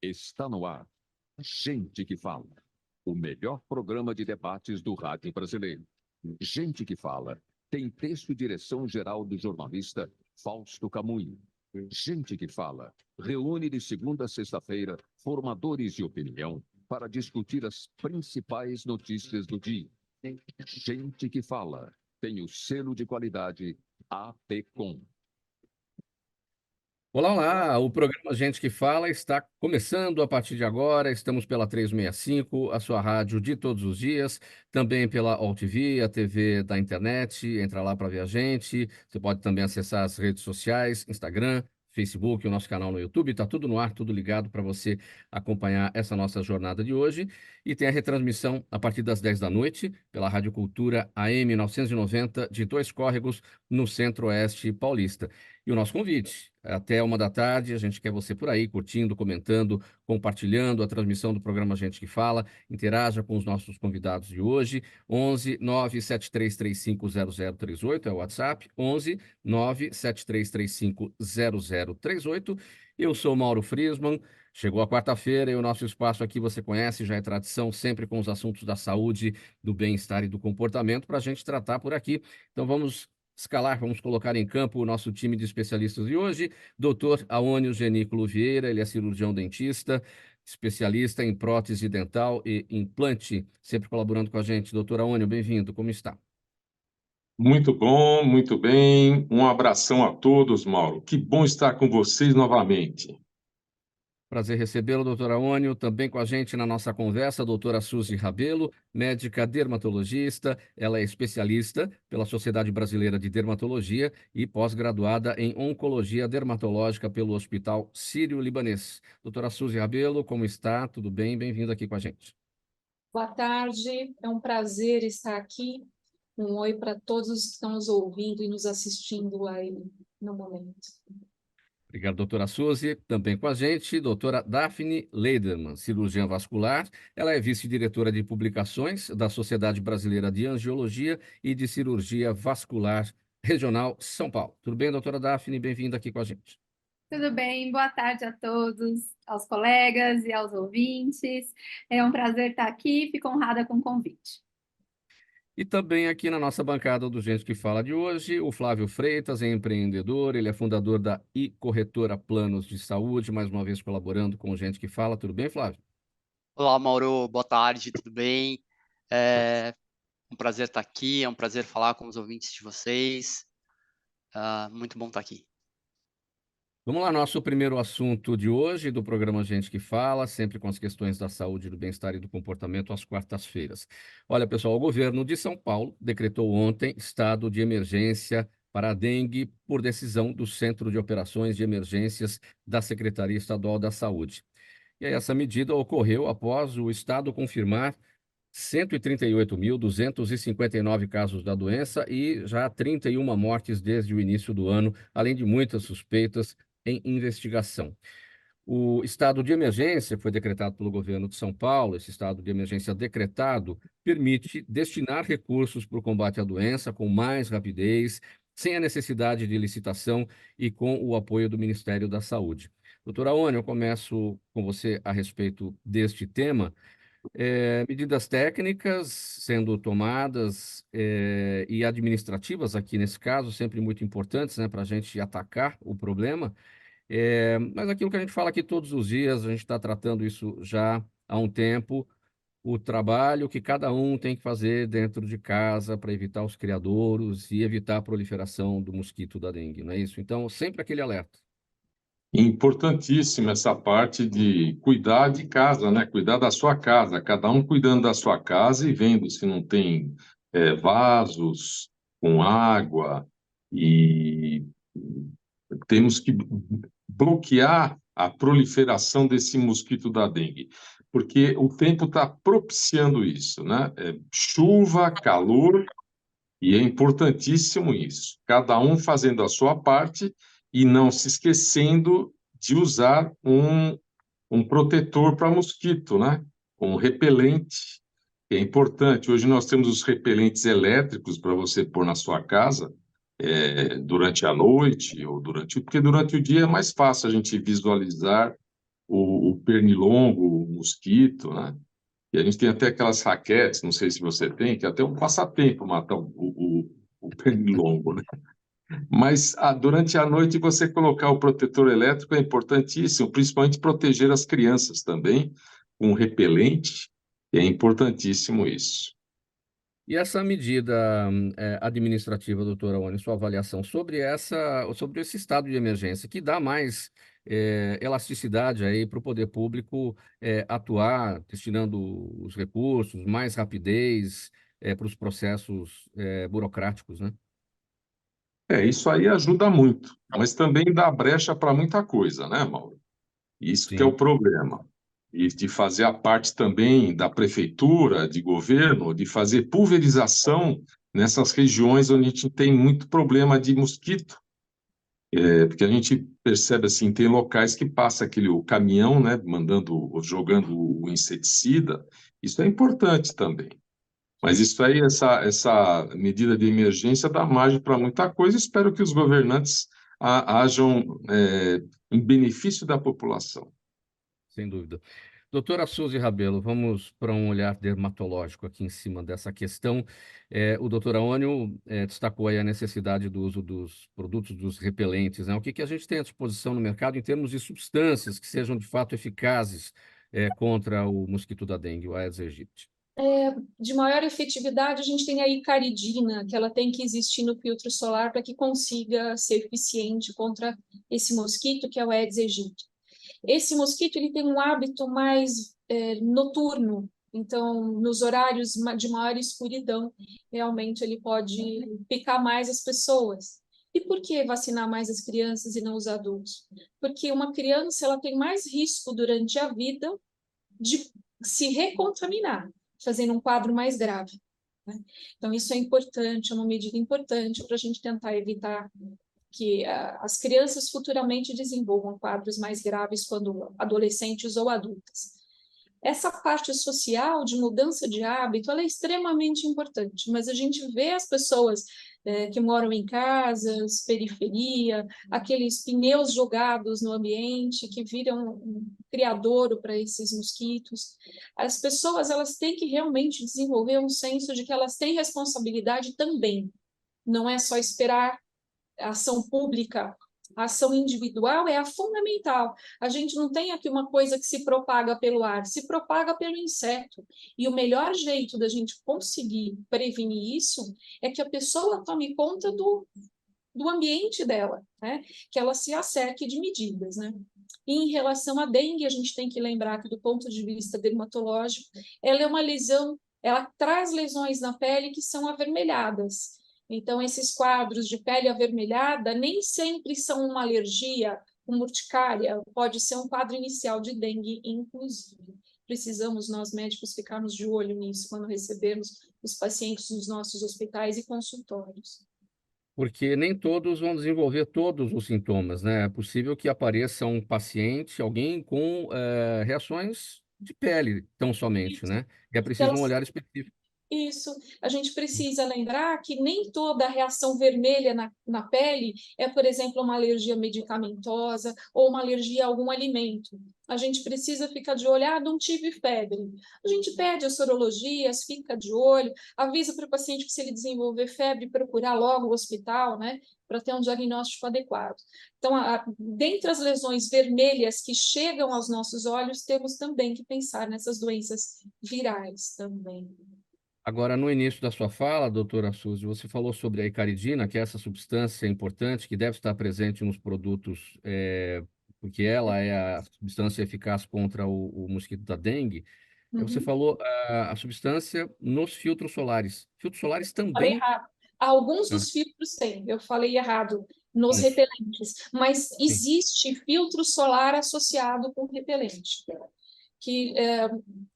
Está no ar. Gente que Fala. O melhor programa de debates do rádio brasileiro. Gente que Fala. Tem texto e direção geral do jornalista Fausto Camunho. Gente que Fala. Reúne de segunda a sexta-feira formadores de opinião para discutir as principais notícias do dia. Gente que Fala. Tem o selo de qualidade APCOM. Olá, olá! O programa Gente que Fala está começando a partir de agora. Estamos pela 365, a sua rádio de todos os dias, também pela AllTV, a TV da internet. Entra lá para ver a gente. Você pode também acessar as redes sociais, Instagram, Facebook, o nosso canal no YouTube. Está tudo no ar, tudo ligado para você acompanhar essa nossa jornada de hoje. E tem a retransmissão a partir das 10 da noite pela Rádio Cultura AM 990 de Dois Córregos, no Centro-Oeste Paulista. E o nosso convite, até 1 da tarde, a gente quer você por aí, curtindo, comentando, compartilhando a transmissão do programa Gente que Fala, interaja com os nossos convidados de hoje, 11 97335 0038 é o WhatsApp, 11 97335 0038. Eu sou Mauro Friesman, chegou a quarta-feira e o nosso espaço aqui você conhece, já é tradição, sempre com os assuntos da saúde, do bem-estar e do comportamento para a gente tratar por aqui. Então vamos colocar em campo o nosso time de especialistas de hoje, Dr. Aônio Genículo Vieira, ele é cirurgião dentista, especialista em prótese dental e implante, sempre colaborando com a gente. Doutor Aônio, bem-vindo, como está? Muito bom, muito bem. Um abração a todos, Mauro. Que bom estar com vocês novamente. Prazer recebê-lo, doutor Aônio. Também com a gente na nossa conversa, a doutora Suzy Rabelo, médica dermatologista. Ela é especialista pela Sociedade Brasileira de Dermatologia e pós-graduada em Oncologia Dermatológica pelo Hospital Sírio-Libanês. Doutora Suzy Rabelo, como está? Tudo bem? Bem-vinda aqui com a gente. Boa tarde, é um prazer estar aqui. Um oi para todos que estão nos ouvindo e nos assistindo aí no momento. Obrigado, doutora Suzy. Também com a gente, doutora Daphne Leiderman, cirurgiã vascular. Ela é vice-diretora de publicações da Sociedade Brasileira de Angiologia e de Cirurgia Vascular Regional São Paulo. Tudo bem, doutora Daphne? Bem-vinda aqui com a gente. Tudo bem, boa tarde a todos, aos colegas e aos ouvintes. É um prazer estar aqui, fico honrada com o convite. E também aqui na nossa bancada do Gente que Fala de hoje, o Flávio Freitas é empreendedor, ele é fundador da iCorretora Planos de Saúde, mais uma vez colaborando com o Gente que Fala. Tudo bem, Flávio? Olá, Mauro, boa tarde, tudo bem? É um prazer estar aqui, é um prazer falar com os ouvintes de vocês. Muito bom estar aqui. Vamos lá, nosso primeiro assunto de hoje do programa Gente que Fala, sempre com as questões da saúde, do bem-estar e do comportamento às quartas-feiras. Olha, pessoal, o governo de São Paulo decretou ontem estado de emergência para a dengue por decisão do Centro de Operações de Emergências da Secretaria Estadual da Saúde. E aí, essa medida ocorreu após o estado confirmar 138.259 casos da doença e já 31 mortes desde o início do ano, além de muitas suspeitas em investigação. O estado de emergência que foi decretado pelo governo de São Paulo, esse estado de emergência decretado, permite destinar recursos para o combate à doença com mais rapidez, sem a necessidade de licitação e com o apoio do Ministério da Saúde. Doutora Aônio, eu começo com você a respeito deste tema. Medidas técnicas sendo tomadas e administrativas, aqui nesse caso, sempre muito importantes, né, para a gente atacar o problema. Mas aquilo que a gente fala aqui todos os dias, a gente está tratando isso já há um tempo, o trabalho que cada um tem que fazer dentro de casa para evitar os criadouros e evitar a proliferação do mosquito da dengue, não é isso? Então, sempre aquele alerta. Importantíssima essa parte de cuidar de casa, né? Cuidar da sua casa, cada um cuidando da sua casa e vendo se não tem vasos com água e temos que bloquear a proliferação desse mosquito da dengue, porque o tempo está propiciando isso, né? Chuva, calor, e é importantíssimo isso. Cada um fazendo a sua parte e não se esquecendo de usar um protetor para mosquito, né? Um repelente. É importante. Hoje nós temos os repelentes elétricos para você pôr na sua casa durante a noite ou porque durante o dia é mais fácil a gente visualizar o pernilongo, o mosquito, né? E a gente tem até aquelas raquetes, não sei se você tem, que é até um passatempo matar o pernilongo, né? Mas durante a noite você colocar o protetor elétrico é importantíssimo, principalmente proteger as crianças também, com repelente, é importantíssimo isso. E essa medida administrativa, doutora Oni, sua avaliação sobre esse estado de emergência, que dá mais elasticidade aí para o poder público atuar, destinando os recursos, mais rapidez para os processos burocráticos, né? Isso aí ajuda muito, mas também dá brecha para muita coisa, né, Mauro? Isso que é o Sim. problema. E de fazer a parte também da prefeitura, de governo, de fazer pulverização nessas regiões onde a gente tem muito problema de mosquito. Porque a gente percebe assim, tem locais que passa o caminhão, né, jogando o inseticida. Isso é importante também. Mas isso aí, essa medida de emergência dá margem para muita coisa. Espero que os governantes hajam em benefício da população. Sem dúvida. Doutora Suzy Rabelo, vamos para um olhar dermatológico aqui em cima dessa questão. O doutor Aônio destacou aí a necessidade do uso dos produtos, dos repelentes, né? O que a gente tem à disposição no mercado em termos de substâncias que sejam de fato eficazes contra o mosquito da dengue, o Aedes aegypti? De maior efetividade, a gente tem a icaridina, que ela tem que existir no filtro solar para que consiga ser eficiente contra esse mosquito, que é o Aedes aegypti. Esse mosquito ele tem um hábito mais noturno, então, nos horários de maior escuridão, realmente ele pode picar mais as pessoas. E por que vacinar mais as crianças e não os adultos? Porque uma criança ela tem mais risco durante a vida de se recontaminar, fazendo um quadro mais grave, né? Então, isso é importante, é uma medida importante para a gente tentar evitar que as crianças futuramente desenvolvam quadros mais graves quando adolescentes ou adultas. Essa parte social de mudança de hábito, ela é extremamente importante, mas a gente vê as pessoas que moram em casas, periferia, aqueles pneus jogados no ambiente que viram um criadouro para esses mosquitos. As pessoas elas têm que realmente desenvolver um senso de que elas têm responsabilidade também. Não é só esperar a ação pública, a ação individual é a fundamental. A gente não tem aqui uma coisa que se propaga pelo ar, se propaga pelo inseto. E o melhor jeito da gente conseguir prevenir isso é que a pessoa tome conta do ambiente dela, né? Que ela se acerque de medidas, né? E em relação à dengue, a gente tem que lembrar que, do ponto de vista dermatológico, ela é uma lesão, ela traz lesões na pele que são avermelhadas. Então, esses quadros de pele avermelhada nem sempre são uma alergia, uma urticária, pode ser um quadro inicial de dengue, inclusive. Precisamos, nós médicos, ficarmos de olho nisso quando recebermos os pacientes nos nossos hospitais e consultórios. Porque nem todos vão desenvolver todos os sintomas, né? É possível que apareça um paciente, alguém com reações de pele, tão somente, né? E é preciso um olhar específico. Isso, a gente precisa lembrar que nem toda reação vermelha na pele é, por exemplo, uma alergia medicamentosa ou uma alergia a algum alimento. A gente precisa ficar de olho, não tive febre. A gente pede as sorologias, fica de olho, avisa para o paciente que se ele desenvolver febre, procurar logo o hospital, né, para ter um diagnóstico adequado. Então, dentre as lesões vermelhas que chegam aos nossos olhos, temos também que pensar nessas doenças virais também. Agora, no início da sua fala, doutora Suzy, você falou sobre a icaridina, que é essa substância importante que deve estar presente nos produtos, porque ela é a substância eficaz contra o mosquito da dengue. Você falou a substância nos filtros solares. Filtros solares Falei também. errado. Alguns Ah, dos filtros têm, eu falei errado, nos isso, repelentes, mas sim. existe filtro solar associado com repelente, que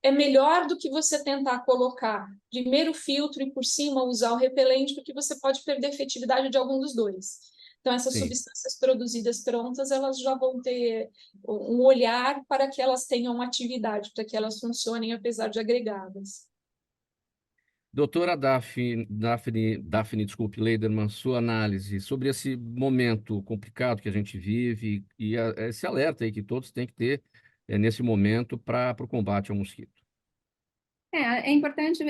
é melhor do que você tentar colocar primeiro o filtro e por cima usar o repelente, porque você pode perder a efetividade de algum dos dois. Então, essas Sim. substâncias produzidas prontas, elas já vão ter um olhar para que elas tenham atividade, para que elas funcionem apesar de agregadas. Doutora Daphne, desculpe, Leiderman, sua análise sobre esse momento complicado que a gente vive e esse alerta aí que todos têm que ter nesse momento para o combate ao mosquito. É importante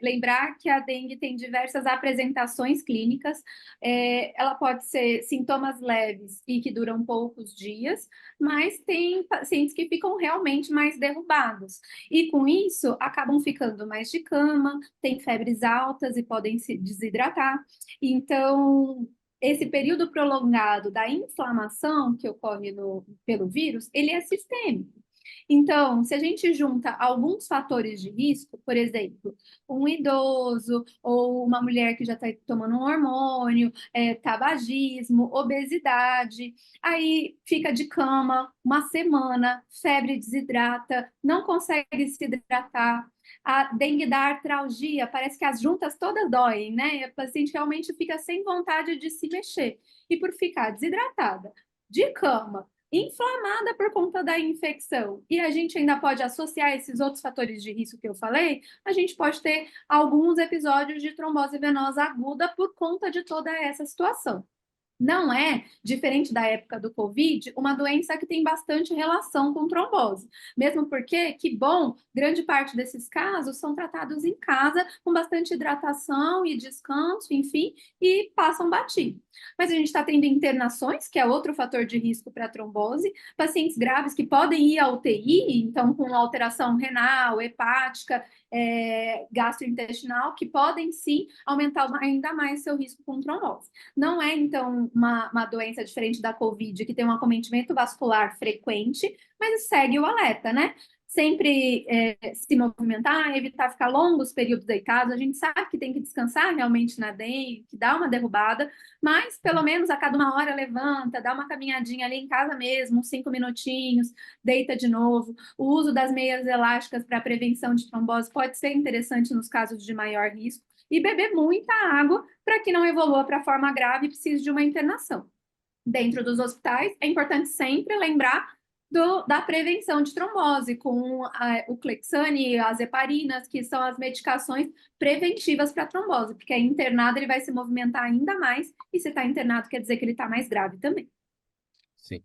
lembrar que a dengue tem diversas apresentações clínicas. Ela pode ser sintomas leves e que duram poucos dias, mas tem pacientes que ficam realmente mais derrubados. E com isso, acabam ficando mais de cama, têm febres altas e podem se desidratar. Então, esse período prolongado da inflamação que ocorre pelo vírus, ele é sistêmico. Então, se a gente junta alguns fatores de risco, por exemplo, um idoso ou uma mulher que já está tomando um hormônio, tabagismo, obesidade, aí fica de cama uma semana, febre desidrata, não consegue se hidratar. A dengue dá artralgia, parece que as juntas todas doem, né? A paciente realmente fica sem vontade de se mexer. E por ficar desidratada, de cama, inflamada por conta da infecção, e a gente ainda pode associar esses outros fatores de risco que eu falei, a gente pode ter alguns episódios de trombose venosa aguda por conta de toda essa situação. Não é, diferente da época do Covid, uma doença que tem bastante relação com trombose. Mesmo porque, que bom, grande parte desses casos são tratados em casa, com bastante hidratação e descanso, enfim, e passam batido. Mas a gente está tendo internações, que é outro fator de risco para trombose, pacientes graves que podem ir à UTI, então com alteração renal, hepática, gastrointestinal, que podem sim aumentar ainda mais seu risco com trombose. Não é, então, uma doença diferente da Covid, que tem um acometimento vascular frequente, mas segue o alerta, né? Sempre se movimentar, evitar ficar longos períodos deitados. A gente sabe que tem que descansar realmente na dengue, que dá uma derrubada, mas pelo menos a cada 1 hora levanta, dá uma caminhadinha ali em casa mesmo, uns 5 minutinhos, deita de novo. O uso das meias elásticas para prevenção de trombose pode ser interessante nos casos de maior risco. E beber muita água para que não evolua para forma grave e precise de uma internação. Dentro dos hospitais, é importante sempre lembrar da prevenção de trombose, com o Clexane e as heparinas, que são as medicações preventivas para trombose, porque aí internado ele vai se movimentar ainda mais, e se está internado quer dizer que ele está mais grave também. Sim.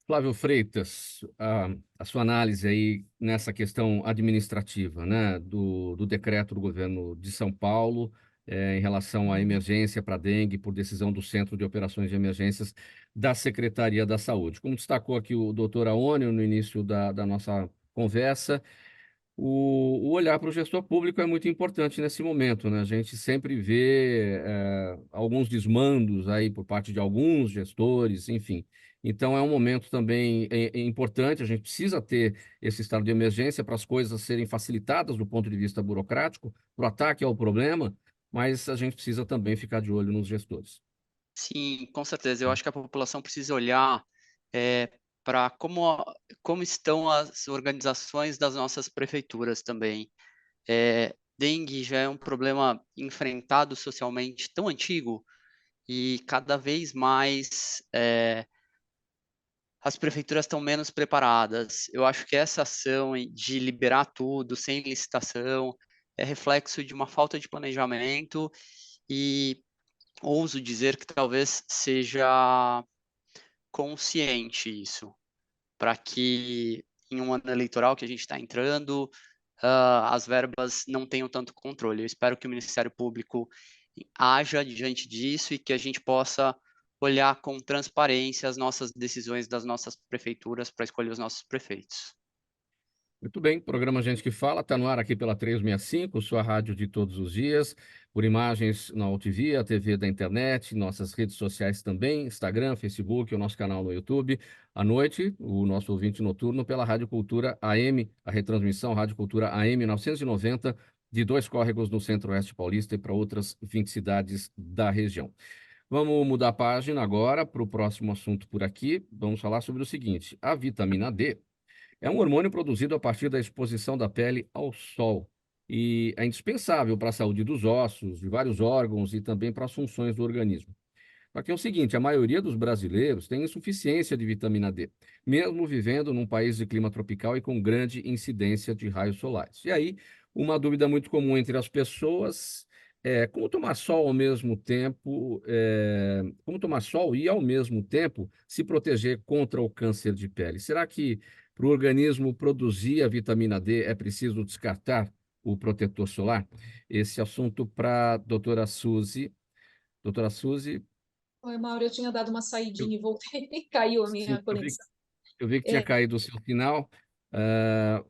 Flávio Freitas, a sua análise aí nessa questão administrativa, né, do decreto do governo de São Paulo, em relação à emergência para dengue, por decisão do Centro de Operações de Emergências da Secretaria da Saúde. Como destacou aqui o doutor Aônio no início da nossa conversa, o olhar para o gestor público é muito importante nesse momento, né? A gente sempre vê alguns desmandos aí por parte de alguns gestores, enfim. Então, é um momento também importante, a gente precisa ter esse estado de emergência para as coisas serem facilitadas do ponto de vista burocrático, para o ataque ao problema, mas a gente precisa também ficar de olho nos gestores. Sim, com certeza. Eu acho que a população precisa olhar para como estão as organizações das nossas prefeituras também. Dengue já é um problema enfrentado socialmente tão antigo e cada vez mais as prefeituras estão menos preparadas. Eu acho que essa ação de liberar tudo sem licitação é reflexo de uma falta de planejamento e ouso dizer que talvez seja consciente isso, para que em um ano eleitoral que a gente está entrando, as verbas não tenham tanto controle. Eu espero que o Ministério Público haja diante disso e que a gente possa olhar com transparência as nossas decisões das nossas prefeituras para escolher os nossos prefeitos. Muito bem, programa Gente que Fala está no ar aqui pela 365, sua rádio de todos os dias, por imagens na UTV, a TV da internet, nossas redes sociais também, Instagram, Facebook, o nosso canal no YouTube. À noite, o nosso ouvinte noturno pela Rádio Cultura AM, a retransmissão Rádio Cultura AM 990, de Dois Córregos no Centro-Oeste Paulista e para outras 20 cidades da região. Vamos mudar a página agora para o próximo assunto por aqui. Vamos falar sobre o seguinte: a vitamina D é um hormônio produzido a partir da exposição da pele ao sol e é indispensável para a saúde dos ossos, de vários órgãos e também para as funções do organismo. Só que é o seguinte, a maioria dos brasileiros tem insuficiência de vitamina D, mesmo vivendo num país de clima tropical e com grande incidência de raios solares. E aí, uma dúvida muito comum entre as pessoas é como tomar sol ao mesmo tempo, como tomar sol e ao mesmo tempo se proteger contra o câncer de pele. Será que para o organismo produzir a vitamina D, é preciso descartar o protetor solar? Esse assunto para a doutora Suzy. Doutora Suzy, Oi, Mauro, eu tinha dado uma saidinha e voltei, caiu a sim, minha conexão. eu vi que tinha É, caído o seu final. Ah,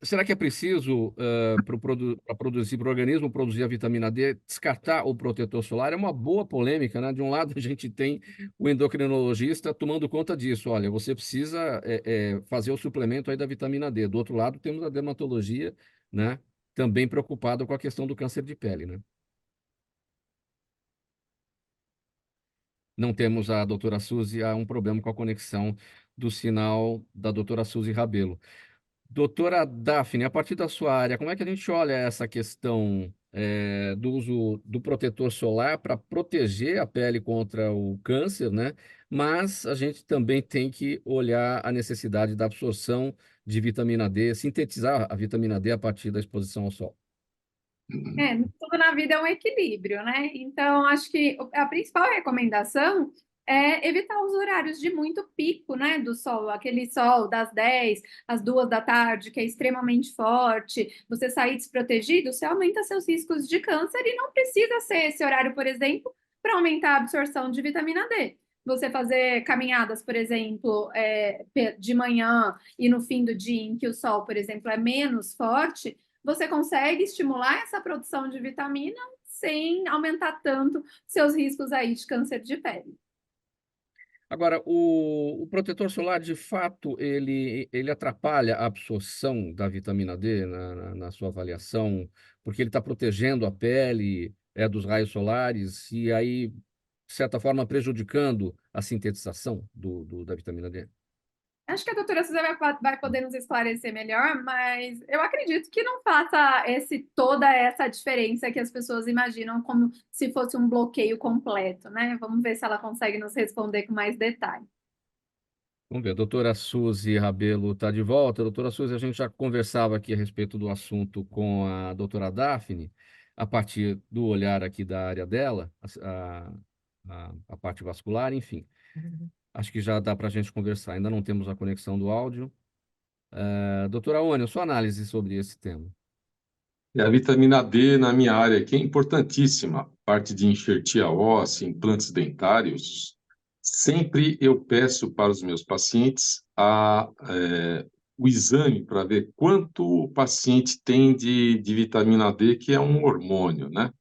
será que é preciso, para produzir, para o organismo produzir a vitamina D, descartar o protetor solar? É uma boa polêmica, né? De um lado, a gente tem o endocrinologista tomando conta disso. Olha, você precisa fazer o suplemento aí da vitamina D. Do outro lado, temos a dermatologia, né? Também preocupada com a questão do câncer de pele, né? Não temos a doutora Suzy, há um problema com a conexão do sinal da doutora Suzy Rabelo. Doutora Daphne, a partir da sua área, como é que a gente olha essa questão do uso do protetor solar para proteger a pele contra o câncer, né? Mas a gente também tem que olhar a necessidade da absorção de vitamina D, sintetizar a vitamina D a partir da exposição ao sol. Tudo na vida é um equilíbrio, né? Então, acho que a principal recomendação é evitar os horários de muito pico, né, do sol, aquele sol das 10 às 2 da tarde, que é extremamente forte, você sair desprotegido, você aumenta seus riscos de câncer e não precisa ser esse horário, por exemplo, para aumentar a absorção de vitamina D. Você fazer caminhadas, por exemplo, de manhã e no fim do dia, em que o sol, por exemplo, é menos forte, você consegue estimular essa produção de vitamina sem aumentar tanto seus riscos aí de câncer de pele. Agora, o protetor solar, de fato, ele atrapalha a absorção da vitamina D na sua avaliação, porque ele está protegendo a pele dos raios solares e aí, de certa forma, prejudicando a sintetização da vitamina D. Acho que a doutora Suzana vai poder nos esclarecer melhor, mas eu acredito que não faça toda essa diferença que as pessoas imaginam como se fosse um bloqueio completo, né? Vamos ver se ela consegue nos responder com mais detalhe. Vamos ver, a doutora Suzy Rabelo está de volta. Doutora Suzy, a gente já conversava aqui a respeito do assunto com a doutora Daphne, a partir do olhar aqui da área dela, a parte vascular, enfim. Acho que já dá para a gente conversar. Ainda não temos a conexão do áudio. Doutora Ônia, sua análise sobre esse tema. A vitamina D na minha área aqui é importantíssima, parte de enxertia óssea, implantes dentários. Sempre eu peço para os meus pacientes o exame para ver quanto o paciente tem de vitamina D, que é um hormônio, né?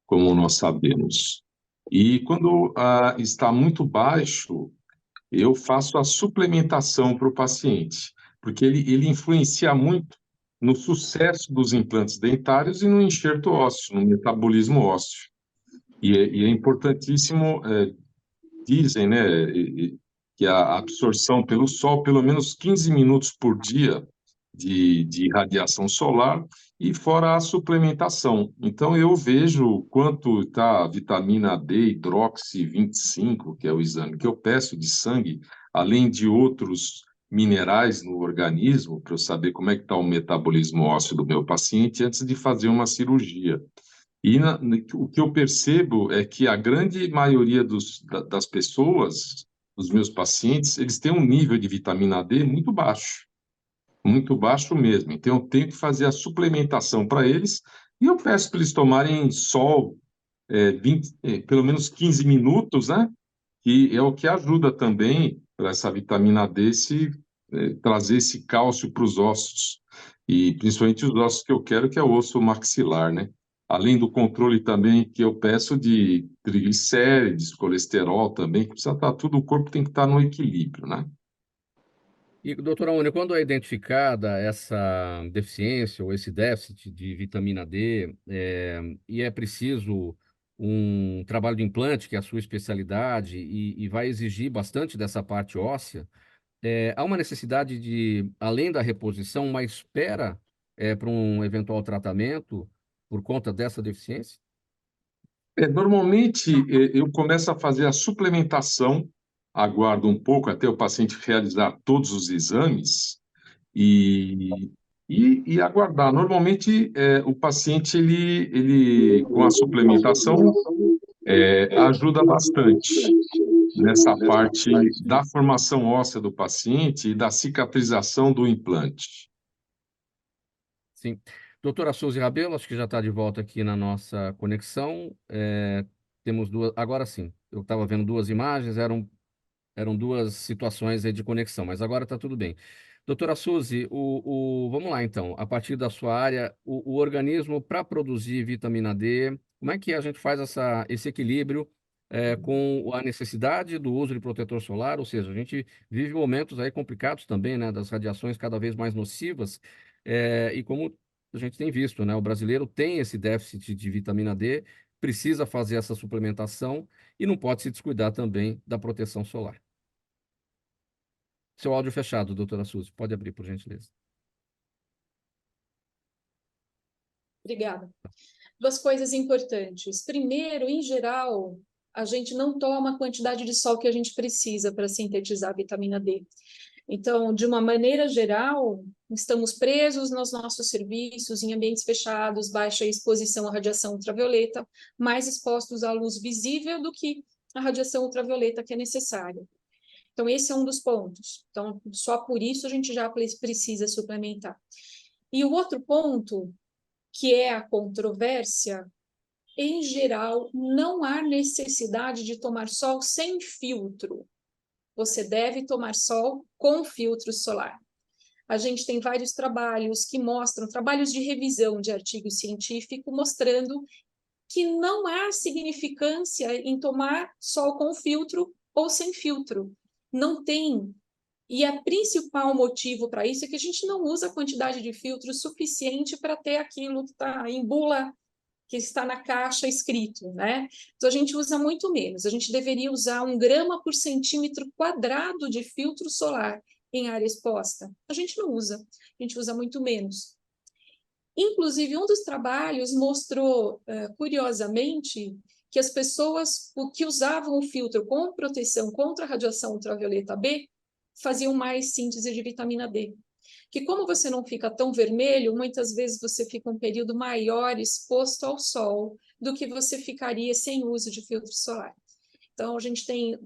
Como nós sabemos. E quando está muito baixo, eu faço a suplementação para o paciente, porque ele influencia muito no sucesso dos implantes dentários e no enxerto ósseo, no metabolismo ósseo. E é importantíssimo, dizem, né, que a absorção pelo sol, pelo menos 15 minutos por dia de radiação solar, e fora a suplementação. Então, eu vejo quanto está a vitamina D, hidroxi 25, que é o exame que eu peço de sangue, além de outros minerais no organismo, para eu saber como é que está o metabolismo ósseo do meu paciente antes de fazer uma cirurgia. E o que eu percebo é que a grande maioria das pessoas, dos meus pacientes, eles têm um nível de vitamina D muito baixo mesmo. Então, eu tenho que fazer a suplementação para eles e eu peço para eles tomarem sol 20, pelo menos 15 minutos, né? Que é o que ajuda também para essa vitamina D trazer esse cálcio para os ossos. E principalmente os ossos que eu quero, que é o osso maxilar, né? Além do controle também que eu peço de triglicérides, colesterol também, que precisa estar tudo, o corpo tem que estar no equilíbrio, né? E, doutora Ônia, quando é identificada essa deficiência ou esse déficit de vitamina D, e é preciso um trabalho de implante, que é a sua especialidade, e vai exigir bastante dessa parte óssea, há uma necessidade de, além da reposição, uma espera para um eventual tratamento por conta dessa deficiência? Normalmente, eu começo a fazer a suplementação, aguardo um pouco até o paciente realizar todos os exames e, e aguardar. Normalmente, o paciente, ele, com a suplementação, ajuda bastante nessa parte da formação óssea do paciente e da cicatrização do implante. Sim. Doutora Suzy Rabelo, acho que já está de volta aqui na nossa conexão. Temos duas. Agora sim, eu estava vendo duas imagens, eram duas situações aí de conexão, mas agora está tudo bem. Doutora Suzy, vamos lá então. A partir da sua área, o organismo para produzir vitamina D, como é que a gente faz esse equilíbrio com a necessidade do uso de protetor solar? Ou seja, a gente vive momentos aí complicados também, né, das radiações cada vez mais nocivas, e como a gente tem visto, né, o brasileiro tem esse déficit de vitamina D, precisa fazer essa suplementação e não pode se descuidar também da proteção solar. Seu áudio fechado, doutora Suzy. Pode abrir, por gentileza. Obrigada. Duas coisas importantes. Primeiro, em geral, a gente não toma a quantidade de sol que a gente precisa para sintetizar a vitamina D. Então, de uma maneira geral, estamos presos nos nossos serviços, em ambientes fechados, baixa exposição à radiação ultravioleta, mais expostos à luz visível do que a radiação ultravioleta que é necessária. Então, esse é um dos pontos. Então, só por isso a gente já precisa suplementar. E o outro ponto, que é a controvérsia, em geral, não há necessidade de tomar sol sem filtro. Você deve tomar sol com filtro solar. A gente tem vários trabalhos que mostram, trabalhos de revisão de artigo científico, mostrando que não há significância em tomar sol com filtro ou sem filtro. Não tem. E o principal motivo para isso é que a gente não usa a quantidade de filtro suficiente para ter aquilo que está em bula, que está na caixa escrito, né? Então, a gente usa muito menos. A gente deveria usar 1 grama por centímetro quadrado de filtro solar em área exposta. A gente não usa. A gente usa muito menos. Inclusive, um dos trabalhos mostrou, curiosamente, que as pessoas que usavam o filtro com proteção contra a radiação ultravioleta B faziam mais síntese de vitamina D. Que como você não fica tão vermelho, muitas vezes você fica um período maior exposto ao sol do que você ficaria sem uso de filtro solar. Então, a gente tem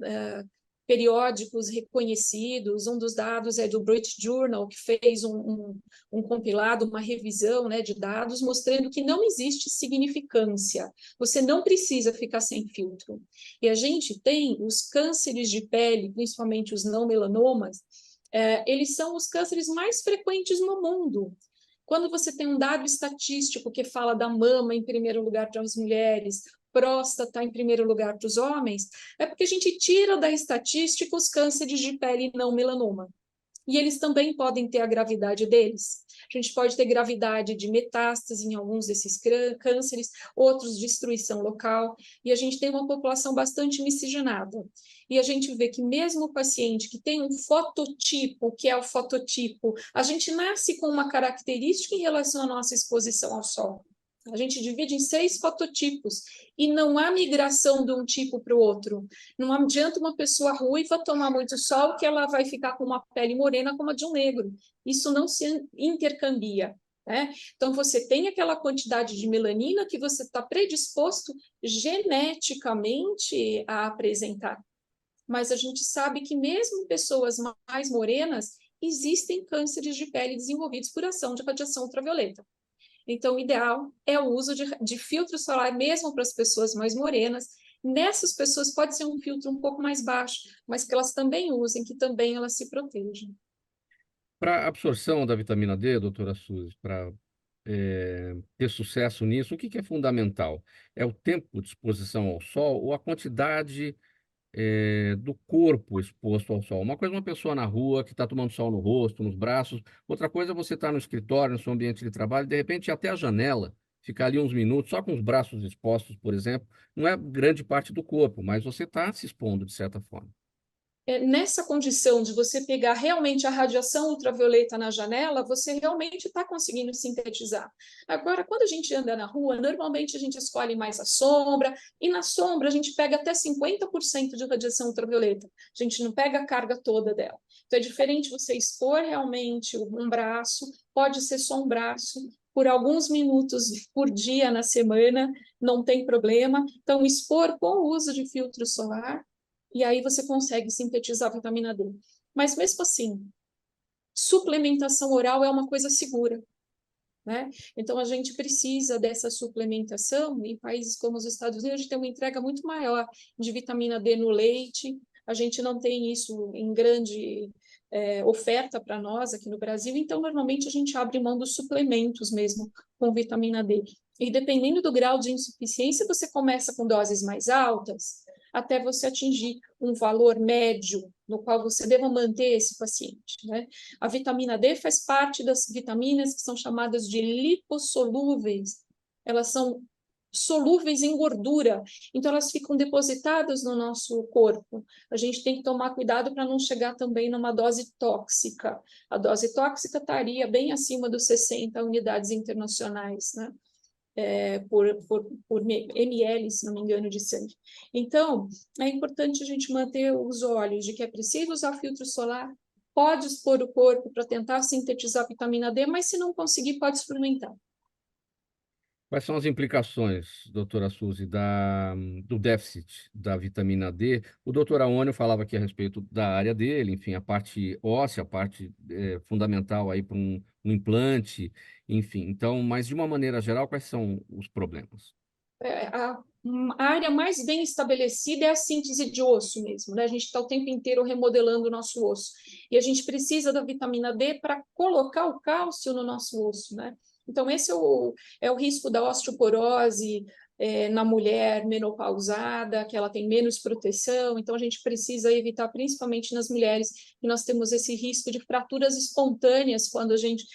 periódicos reconhecidos, um dos dados é do British Journal, que fez um compilado, uma revisão, né, de dados, mostrando que não existe significância, você não precisa ficar sem filtro. E a gente tem os cânceres de pele, principalmente os não melanomas, eles são os cânceres mais frequentes no mundo. Quando você tem um dado estatístico que fala da mama em primeiro lugar para as mulheres, próstata em primeiro lugar para os homens, é porque a gente tira da estatística os cânceres de pele não melanoma. E eles também podem ter a gravidade deles. A gente pode ter gravidade de metástase em alguns desses cânceres, outros destruição local, e a gente tem uma população bastante miscigenada. E a gente vê que mesmo o paciente que tem um fototipo, que é o fototipo, a gente nasce com uma característica em relação à nossa exposição ao sol. A gente divide em 6 fototipos e não há migração de um tipo para o outro. Não adianta uma pessoa ruiva tomar muito sol que ela vai ficar com uma pele morena como a de um negro. Isso não se intercambia, né? Então, você tem aquela quantidade de melanina que você está predisposto geneticamente a apresentar. Mas a gente sabe que mesmo em pessoas mais morenas, existem cânceres de pele desenvolvidos por ação de radiação ultravioleta. Então, o ideal é o uso de filtro solar mesmo para as pessoas mais morenas. Nessas pessoas pode ser um filtro um pouco mais baixo, mas que elas também usem, que também elas se protejam. Para a absorção da vitamina D, doutora Suzy, para ter sucesso nisso, o que é fundamental? É o tempo de exposição ao sol ou a quantidade do corpo exposto ao sol? Uma coisa é uma pessoa na rua que está tomando sol no rosto, nos braços, outra coisa é você estar no escritório, no seu ambiente de trabalho, de repente até a janela, ficar ali uns minutos só com os braços expostos, por exemplo, não é grande parte do corpo, mas você está se expondo de certa forma. Nessa condição de você pegar realmente a radiação ultravioleta na janela, você realmente está conseguindo sintetizar. Agora, quando a gente anda na rua, normalmente a gente escolhe mais a sombra, e na sombra a gente pega até 50% de radiação ultravioleta. A gente não pega a carga toda dela. Então, é diferente você expor realmente um braço, pode ser só um braço, por alguns minutos por dia na semana, não tem problema. Então, expor com o uso de filtro solar, e aí você consegue sintetizar a vitamina D. Mas mesmo assim, suplementação oral é uma coisa segura, né? Então, a gente precisa dessa suplementação. Em países como os Estados Unidos, a gente tem uma entrega muito maior de vitamina D no leite. A gente não tem isso em grande oferta para nós aqui no Brasil. Então, normalmente, a gente abre mão dos suplementos mesmo com vitamina D. E dependendo do grau de insuficiência, você começa com doses mais altas, até você atingir um valor médio, no qual você deva manter esse paciente, né? A vitamina D faz parte das vitaminas que são chamadas de lipossolúveis. Elas são solúveis em gordura, então elas ficam depositadas no nosso corpo. A gente tem que tomar cuidado para não chegar também numa dose tóxica. A dose tóxica estaria bem acima dos 60 unidades internacionais, né? Por ml, se não me engano, de sangue. Então, é importante a gente manter os olhos de que é preciso usar filtro solar, pode expor o corpo para tentar sintetizar a vitamina D, mas se não conseguir, pode suplementar. Quais são as implicações, doutora Suzy, do déficit da vitamina D? O doutor Aônio falava aqui a respeito da área dele, enfim, a parte óssea, a parte fundamental aí para um implante, enfim. Então, mas de uma maneira geral, quais são os problemas? A área mais bem estabelecida é a síntese de osso mesmo, né? A gente está o tempo inteiro remodelando o nosso osso. E a gente precisa da vitamina D para colocar o cálcio no nosso osso, né? Então, esse é o risco da osteoporose na mulher menopausada, que ela tem menos proteção. Então, a gente precisa evitar, principalmente nas mulheres, que nós temos esse risco de fraturas espontâneas quando a gente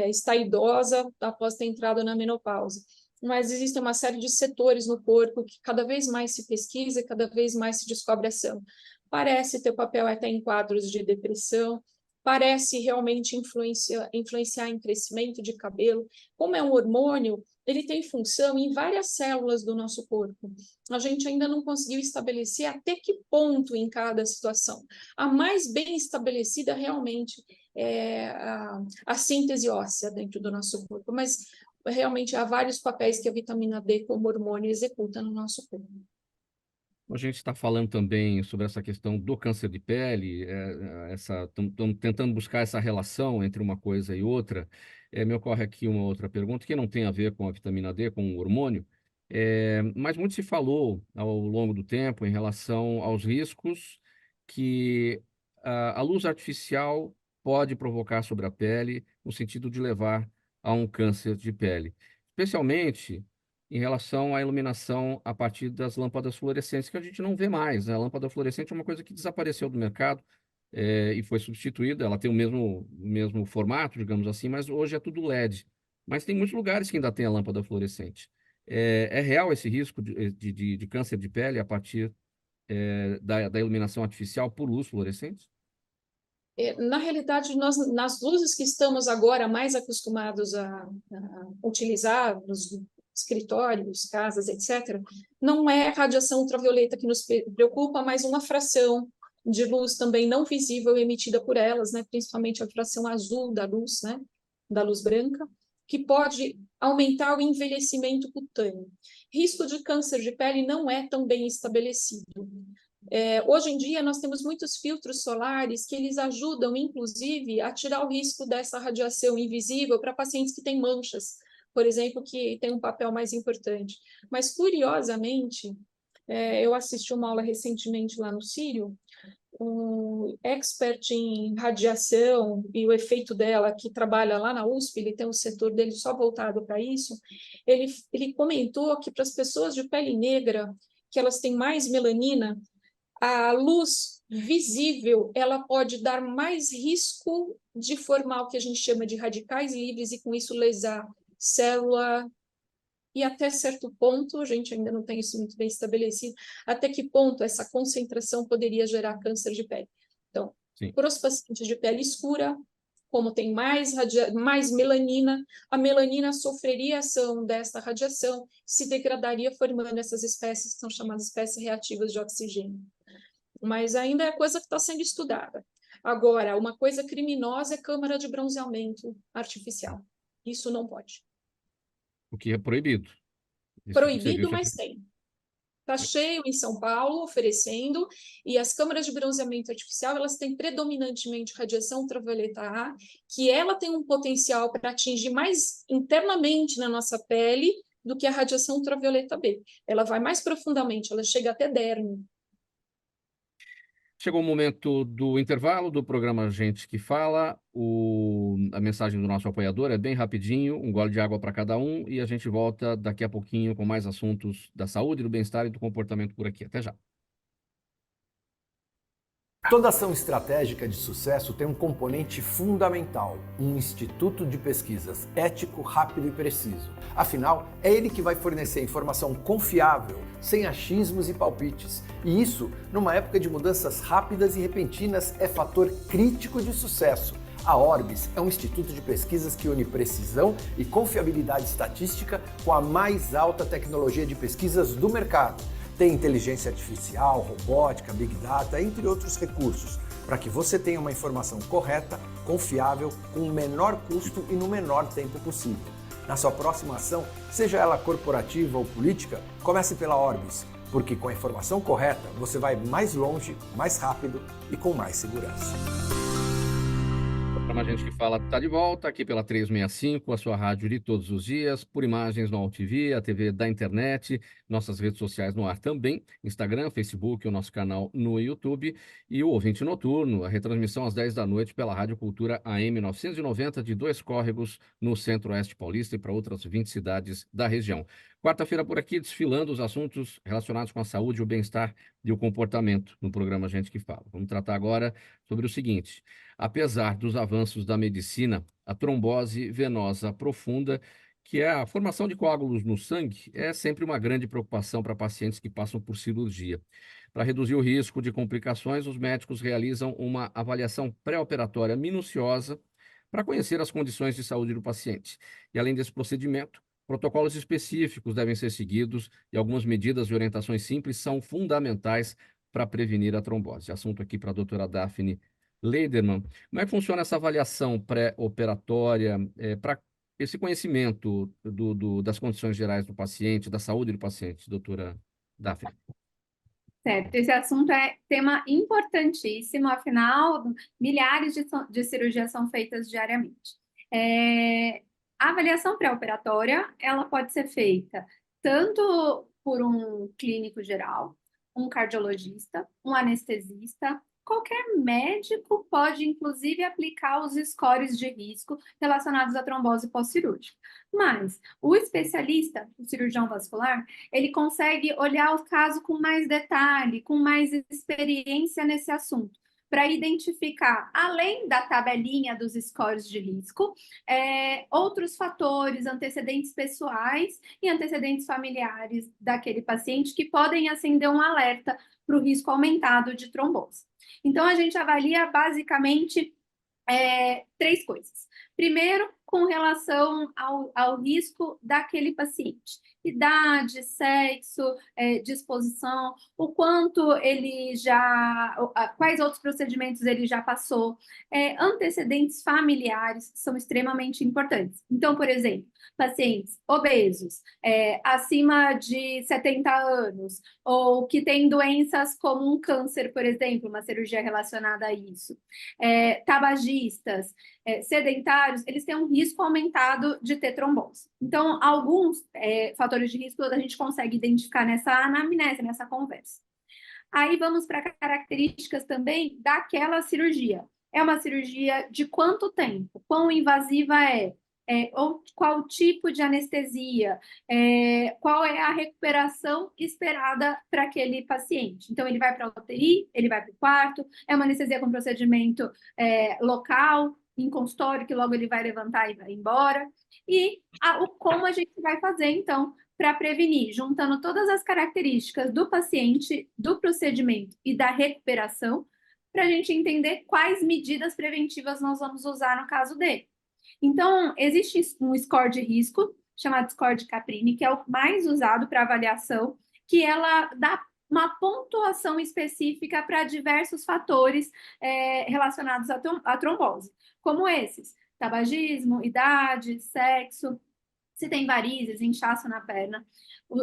está idosa após ter entrado na menopausa. Mas existem uma série de setores no corpo que cada vez mais se pesquisa e cada vez mais se descobre ação. Parece ter papel até em quadros de depressão, parece realmente influenciar em crescimento de cabelo. Como é um hormônio, ele tem função em várias células do nosso corpo. A gente ainda não conseguiu estabelecer até que ponto em cada situação. A mais bem estabelecida realmente é a síntese óssea dentro do nosso corpo, mas realmente há vários papéis que a vitamina D como hormônio executa no nosso corpo. A gente está falando também sobre essa questão do câncer de pele, estamos tentando buscar essa relação entre uma coisa e outra. Me ocorre aqui uma outra pergunta que não tem a ver com a vitamina D, com o hormônio, mas muito se falou ao longo do tempo em relação aos riscos que a luz artificial pode provocar sobre a pele, no sentido de levar a um câncer de pele, especialmente em relação à iluminação a partir das lâmpadas fluorescentes, que a gente não vê mais, né? A lâmpada fluorescente é uma coisa que desapareceu do mercado e foi substituída. Ela tem o mesmo formato, digamos assim, mas hoje é tudo LED. Mas tem muitos lugares que ainda tem a lâmpada fluorescente. É real esse risco de câncer de pele a partir da iluminação artificial por luz fluorescente? Na realidade, nós, nas luzes que estamos agora mais acostumados a utilizar nos escritórios, casas, etc., não é radiação ultravioleta que nos preocupa, mas uma fração de luz também não visível emitida por elas, né, principalmente a fração azul da luz, né, da luz branca, que pode aumentar o envelhecimento cutâneo. Risco de câncer de pele não é tão bem estabelecido. Hoje em dia, nós temos muitos filtros solares que eles ajudam, inclusive, a tirar o risco dessa radiação invisível para pacientes que têm manchas, por exemplo, que tem um papel mais importante. Mas, curiosamente, eu assisti uma aula recentemente lá no Sírio, um expert em radiação e o efeito dela, que trabalha lá na USP, ele tem um setor dele só voltado para isso, ele comentou que para as pessoas de pele negra, que elas têm mais melanina, a luz visível ela pode dar mais risco de formar o que a gente chama de radicais livres e com isso lesar célula e até certo ponto, a gente ainda não tem isso muito bem estabelecido, até que ponto essa concentração poderia gerar câncer de pele. Então, para os pacientes de pele escura, como tem mais melanina, a melanina sofreria ação desta radiação, se degradaria formando essas espécies que são chamadas espécies reativas de oxigênio. Mas ainda é coisa que está sendo estudada. Agora, uma coisa criminosa é câmara de bronzeamento artificial. Isso não pode. O que é proibido. Esse tipo de Proibido, serviço é mas tem. Está cheio em São Paulo, oferecendo, e as câmaras de bronzeamento artificial, elas têm predominantemente radiação ultravioleta A, que ela tem um potencial para atingir mais internamente na nossa pele do que a radiação ultravioleta B. Ela vai mais profundamente, ela chega até derme. Chegou o momento do intervalo do programa Gente que Fala. A mensagem do nosso apoiador é bem rapidinho, um gole de água para cada um, e a gente volta daqui a pouquinho com mais assuntos da saúde, do bem-estar e do comportamento por aqui. Até já. Toda ação estratégica de sucesso tem um componente fundamental, um instituto de pesquisas ético, rápido e preciso. Afinal, é ele que vai fornecer informação confiável, sem achismos e palpites. E isso, numa época de mudanças rápidas e repentinas, é fator crítico de sucesso. A Orbis é um instituto de pesquisas que une precisão e confiabilidade estatística com a mais alta tecnologia de pesquisas do mercado. Tem inteligência artificial, robótica, big data, entre outros recursos, para que você tenha uma informação correta, confiável, com o menor custo e no menor tempo possível. Na sua próxima ação, seja ela corporativa ou política, comece pela Orbis, porque com a informação correta você vai mais longe, mais rápido e com mais segurança. O programa Gente que Fala está de volta aqui pela 365, a sua rádio de todos os dias, por imagens no AltV, a TV da internet, nossas redes sociais no ar também, Instagram, Facebook, o nosso canal no YouTube e o Ouvinte Noturno, a retransmissão às 10 da noite pela Rádio Cultura AM 990 de Dois Córregos, no Centro-Oeste Paulista e para outras 20 cidades da região. Quarta-feira por aqui, desfilando os assuntos relacionados com a saúde, o bem-estar e o comportamento no programa Gente que Fala. Vamos tratar agora sobre o seguinte: apesar dos avanços da medicina, a trombose venosa profunda, que é a formação de coágulos no sangue, é sempre uma grande preocupação para pacientes que passam por cirurgia. Para reduzir o risco de complicações, os médicos realizam uma avaliação pré-operatória minuciosa para conhecer as condições de saúde do paciente. E além desse procedimento, protocolos específicos devem ser seguidos e algumas medidas e orientações simples são fundamentais para prevenir a trombose. Assunto aqui para a doutora Daphne Leiderman. Como é que funciona essa avaliação pré-operatória para esse conhecimento das condições gerais do paciente, da saúde do paciente, doutora Daphne? Certo, esse assunto é tema importantíssimo, afinal, milhares de cirurgias são feitas diariamente. A avaliação pré-operatória, ela pode ser feita tanto por um clínico geral, um cardiologista, um anestesista. Qualquer médico pode, inclusive, aplicar os scores de risco relacionados à trombose pós-cirúrgica. Mas o especialista, o cirurgião vascular, ele consegue olhar o caso com mais detalhe, com mais experiência nesse assunto, para identificar, além da tabelinha dos scores de risco, outros fatores, antecedentes pessoais e antecedentes familiares daquele paciente que podem acender um alerta para o risco aumentado de trombose. Então, a gente avalia basicamente 3 coisas. Primeiro, com relação ao risco daquele paciente. Idade, sexo, disposição, o quanto ele quais outros procedimentos ele já passou. Antecedentes familiares são extremamente importantes. Então, por exemplo, pacientes obesos, acima de 70 anos, ou que têm doenças como um câncer, por exemplo, uma cirurgia relacionada a isso. Tabagistas, sedentários, eles têm um risco aumentado de ter trombose. Então, alguns fatores de risco a gente consegue identificar nessa anamnese, nessa conversa. Aí vamos para características também daquela cirurgia. É uma cirurgia de quanto tempo? Quão invasiva é? Ou qual tipo de anestesia? Qual é a recuperação esperada para aquele paciente? Então, ele vai para a UTI, ele vai para o quarto, é uma anestesia com procedimento local, em consultório, que logo ele vai levantar e vai embora. E como a gente vai fazer, então, para prevenir, juntando todas as características do paciente, do procedimento e da recuperação, para a gente entender quais medidas preventivas nós vamos usar no caso dele. Então, existe um score de risco, chamado score de Caprini, que é o mais usado para avaliação, que ela dá uma pontuação específica para diversos fatores relacionados à trombose, como esses: tabagismo, idade, sexo. se tem varizes, inchaço na perna,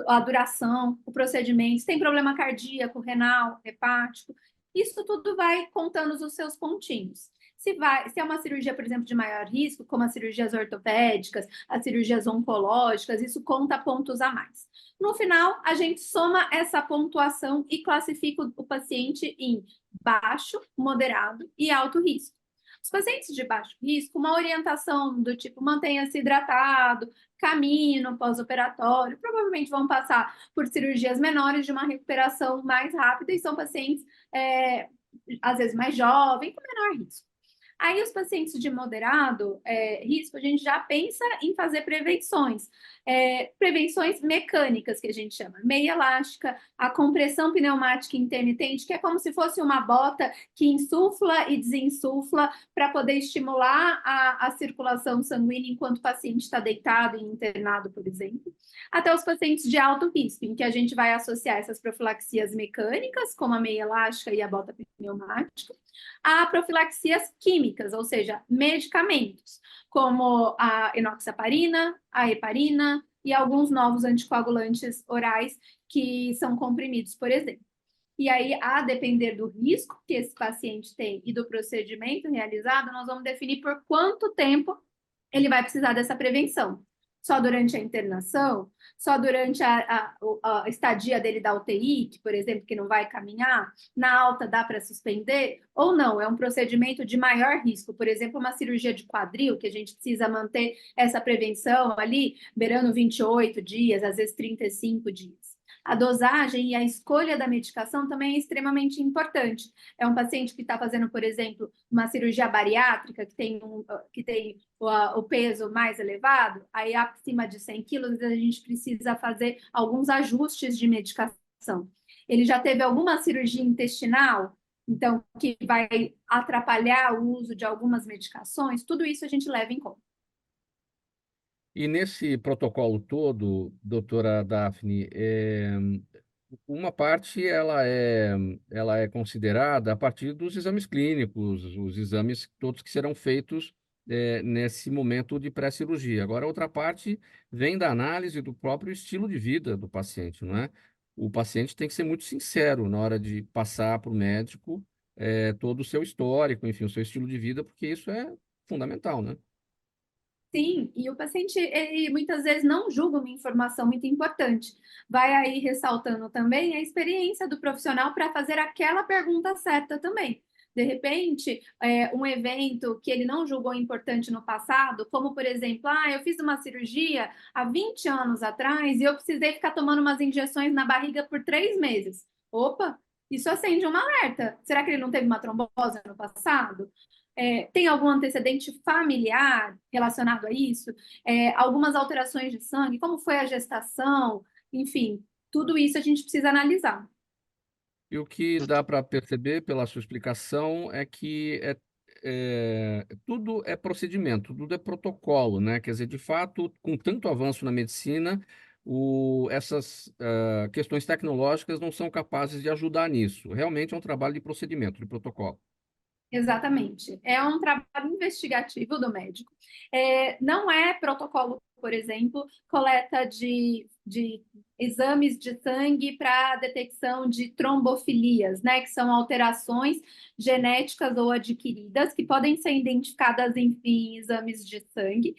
a duração, o procedimento, se tem problema cardíaco, renal, hepático, isso tudo vai contando os seus pontinhos. Se é uma cirurgia, por exemplo, de maior risco, como as cirurgias ortopédicas, as cirurgias oncológicas, isso conta pontos a mais. No final, a gente soma essa pontuação e classifica o paciente em baixo, moderado e alto risco. Os pacientes de baixo risco, uma orientação do tipo mantenha-se hidratado, caminho pós-operatório, provavelmente vão passar por cirurgias menores de uma recuperação mais rápida e são pacientes, às vezes, mais jovens, com menor risco. Aí, os pacientes de moderado risco, a gente já pensa em fazer prevenções. Prevenções mecânicas, que a gente chama. Meia elástica, a compressão pneumática intermitente, que é como se fosse uma bota que insufla e desinsufla para poder estimular a circulação sanguínea enquanto o paciente está deitado e internado, por exemplo. Até os pacientes de alto risco, em que a gente vai associar essas profilaxias mecânicas, como a meia elástica e a bota pneumática, a profilaxias químicas, ou seja, medicamentos, como a enoxaparina, a heparina e alguns novos anticoagulantes orais que são comprimidos, por exemplo. E aí, a depender do risco que esse paciente tem e do procedimento realizado, nós vamos definir por quanto tempo ele vai precisar dessa prevenção. Só durante a internação, só durante a estadia dele da UTI, que, por exemplo, que não vai caminhar, na alta dá para suspender, ou não, é um procedimento de maior risco, por exemplo, uma cirurgia de quadril, que a gente precisa manter essa prevenção ali, beirando 28 dias, às vezes 35 dias. A dosagem e a escolha da medicação também é extremamente importante. É um paciente que está fazendo, por exemplo, uma cirurgia bariátrica, que tem o peso mais elevado, aí acima de 100 quilos, a gente precisa fazer alguns ajustes de medicação. Ele já teve alguma cirurgia intestinal, então, que vai atrapalhar o uso de algumas medicações, tudo isso a gente leva em conta. E nesse protocolo todo, doutora Daphne, uma parte ela é considerada a partir dos exames clínicos, os exames todos que serão feitos nesse momento de pré-cirurgia. Agora, outra parte vem da análise do próprio estilo de vida do paciente, não é? O paciente tem que ser muito sincero na hora de passar para o médico todo o seu histórico, enfim, o seu estilo de vida, porque isso é fundamental, né? Sim, e o paciente, ele muitas vezes não julga uma informação muito importante. Vai aí ressaltando também a experiência do profissional para fazer aquela pergunta certa também. De repente, um evento que ele não julgou importante no passado, como, por exemplo, eu fiz uma cirurgia há 20 anos atrás e eu precisei ficar tomando umas injeções na barriga por 3 meses. Opa, isso acende um alerta. Será que ele não teve uma trombose no passado? Tem algum antecedente familiar relacionado a isso? Algumas alterações de sangue? Como foi a gestação? Enfim, tudo isso a gente precisa analisar. E o que dá para perceber pela sua explicação é que tudo é procedimento, tudo é protocolo, né? Quer dizer, de fato, com tanto avanço na medicina, essas questões tecnológicas não são capazes de ajudar nisso. Realmente é um trabalho de procedimento, de protocolo. Exatamente. É um trabalho investigativo do médico. Não é protocolo, por exemplo, coleta de exames de sangue para detecção de trombofilias, né? Que são alterações genéticas ou adquiridas que podem ser identificadas em exames de sangue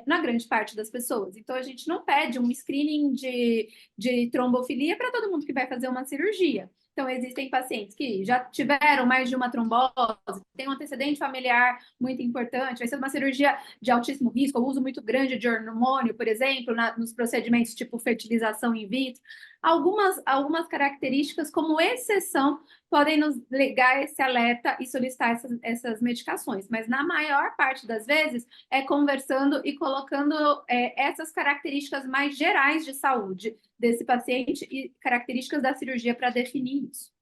na grande parte das pessoas. Então, a gente não pede um screening de trombofilia para todo mundo que vai fazer uma cirurgia. Então, existem pacientes que já tiveram mais de uma trombose, tem um antecedente familiar muito importante, vai ser uma cirurgia de altíssimo risco, o uso muito grande de hormônio, por exemplo, nos procedimentos tipo fertilização in vitro. Algumas características, como exceção, podem nos ligar esse alerta e solicitar essas medicações, mas na maior parte das vezes é conversando e colocando essas características mais gerais de saúde desse paciente e características da cirurgia para definir isso.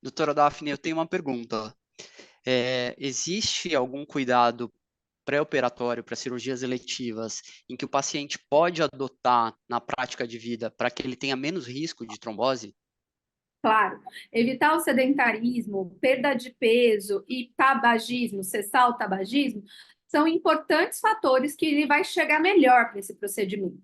Doutora Daphne, eu tenho uma pergunta. Existe algum cuidado pré-operatório para cirurgias eletivas em que o paciente pode adotar na prática de vida para que ele tenha menos risco de trombose? Claro, evitar o sedentarismo, perda de peso e tabagismo, cessar o tabagismo, são importantes fatores que ele vai chegar melhor para esse procedimento.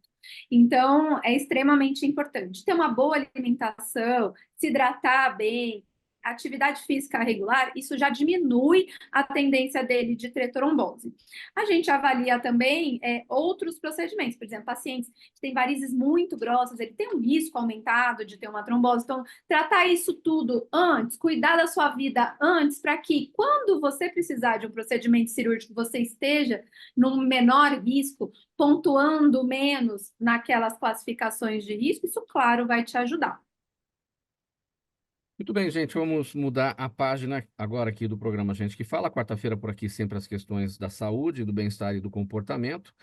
Então, é extremamente importante ter uma boa alimentação, se hidratar bem, atividade física regular, isso já diminui a tendência dele de ter trombose. A gente avalia também outros procedimentos, por exemplo, pacientes que têm varizes muito grossas, ele tem um risco aumentado de ter uma trombose, então tratar isso tudo antes, cuidar da sua vida antes, para que quando você precisar de um procedimento cirúrgico, você esteja num menor risco, pontuando menos naquelas classificações de risco, isso, claro, vai te ajudar. Muito bem, gente, vamos mudar a página agora aqui do programa Gente que Fala. Quarta-feira por aqui sempre as questões da saúde, do bem-estar e do comportamento.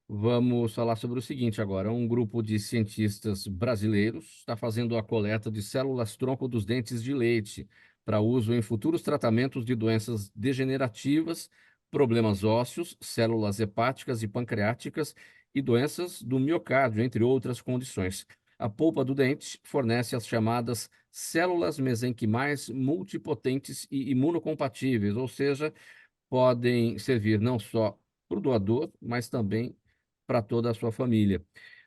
Vamos falar sobre o seguinte agora. Um grupo de cientistas brasileiros está fazendo a coleta de células-tronco dos dentes de leite para uso em futuros tratamentos de doenças degenerativas, problemas ósseos, células hepáticas e pancreáticas e doenças do miocárdio, entre outras condições. A polpa do dente fornece as chamadas células mesenquimais multipotentes e imunocompatíveis, ou seja, podem servir não só para o doador, mas também para toda a sua família.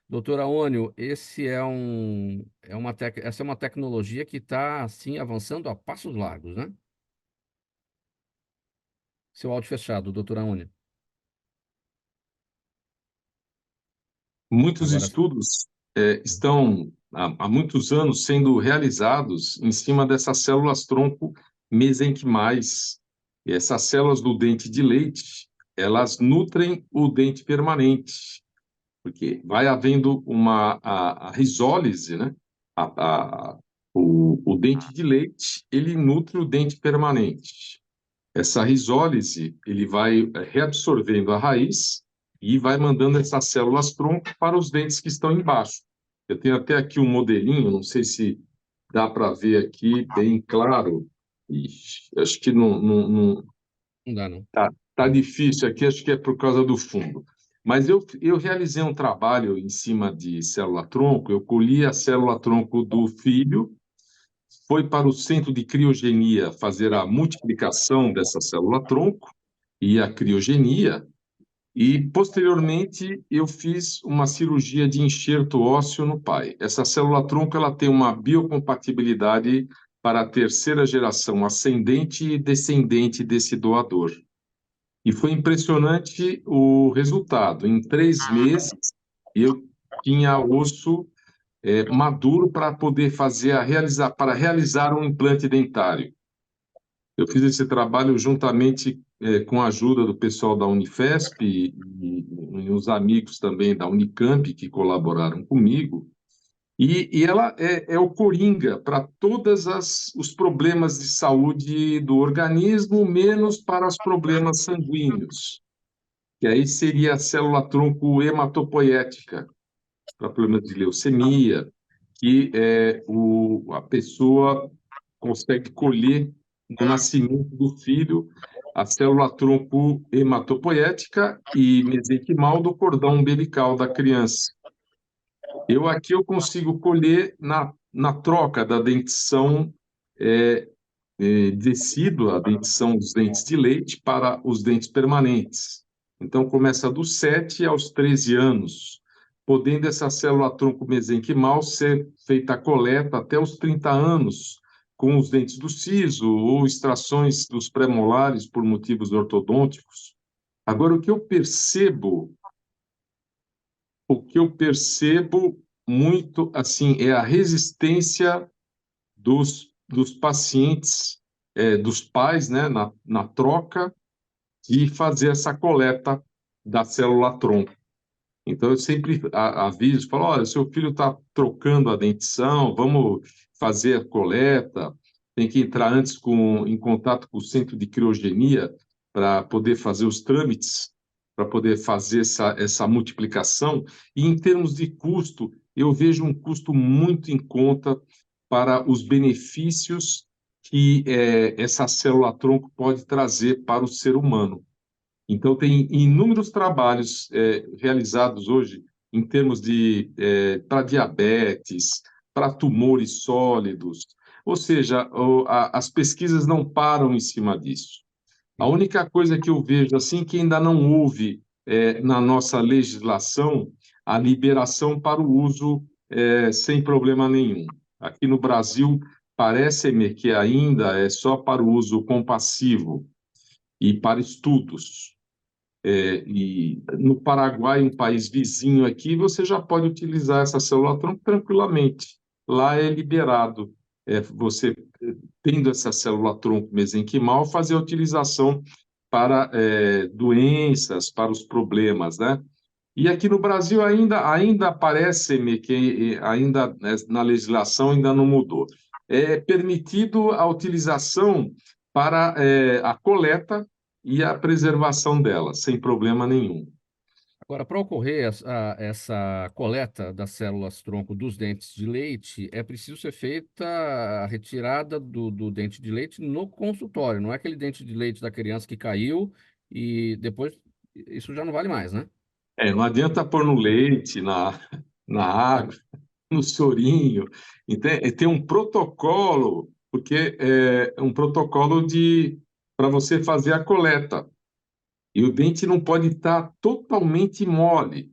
Doutora Aônio, essa é uma tecnologia que está, assim, avançando a passos largos, né? Seu áudio fechado, doutora Aônio. Muitos Agora sim. estudos estão há muitos anos sendo realizados em cima dessas células-tronco mesenquimais. E essas células do dente de leite, elas nutrem o dente permanente, porque vai havendo a risólise, né? O dente de leite, ele nutre o dente permanente. Essa risólise, ele vai reabsorvendo a raiz e vai mandando essas células-tronco para os dentes que estão embaixo. Eu tenho até aqui um modelinho, não sei se dá para ver aqui bem claro. Ixi, acho que Não dá, não. tá difícil aqui, acho que é por causa do fundo. Mas eu realizei um trabalho em cima de célula-tronco, eu colhi a célula-tronco do filho, foi para o centro de criogenia fazer a multiplicação dessa célula-tronco e a criogenia, e, posteriormente, eu fiz uma cirurgia de enxerto ósseo no pai. Essa célula-tronco ela tem uma biocompatibilidade para a terceira geração ascendente e descendente desse doador. E foi impressionante o resultado. Em 3 meses, eu tinha osso maduro para poder para realizar um implante dentário. Eu fiz esse trabalho juntamente com a ajuda do pessoal da Unifesp e os amigos também da Unicamp que colaboraram comigo. E ela é o coringa para todos os problemas de saúde do organismo, menos para os problemas sanguíneos, que aí seria a célula-tronco hematopoética, para problemas de leucemia, que a pessoa consegue colher no nascimento do filho a célula-tronco hematopoética e mesenquimal do cordão umbilical da criança. Aqui eu consigo colher na troca da dentição decídua, a dentição dos dentes de leite para os dentes permanentes. Então, começa dos 7 aos 13 anos, podendo essa célula-tronco mesenquimal ser feita a coleta até os 30 anos, com os dentes do siso ou extrações dos pré-molares por motivos ortodônticos. Agora, o que eu percebo muito assim é a resistência dos pacientes, dos pais, né, na troca de fazer essa coleta da célula-tronco. Então, eu sempre aviso, falo, olha, seu filho está trocando a dentição, vamos fazer a coleta, tem que entrar antes em contato com o centro de criogenia para poder fazer os trâmites, para poder fazer essa multiplicação. E, em termos de custo, eu vejo um custo muito em conta para os benefícios que essa célula-tronco pode trazer para o ser humano. Então, tem inúmeros trabalhos realizados hoje em termos para diabetes, para tumores sólidos, ou seja, as pesquisas não param em cima disso. A única coisa que eu vejo assim que ainda não houve na nossa legislação a liberação para o uso sem problema nenhum. Aqui no Brasil, parece-me que ainda é só para o uso compassivo e para estudos. E no Paraguai, um país vizinho aqui, você já pode utilizar essa célula-tronco tranquilamente. Lá é liberado. Você, tendo essa célula-tronco mesenquimal, fazer a utilização para doenças, para os problemas, né? E aqui no Brasil ainda parece-me que ainda na legislação ainda não mudou. É permitido a utilização para a coleta e a preservação dela, sem problema nenhum. Agora, para ocorrer essa coleta das células-tronco dos dentes de leite, é preciso ser feita a retirada do dente de leite no consultório, não é aquele dente de leite da criança que caiu e depois isso já não vale mais, né? Não adianta pôr no leite, na água, no chorinho. Tem um protocolo, porque é um protocolo para você fazer a coleta. E o dente não pode estar totalmente mole,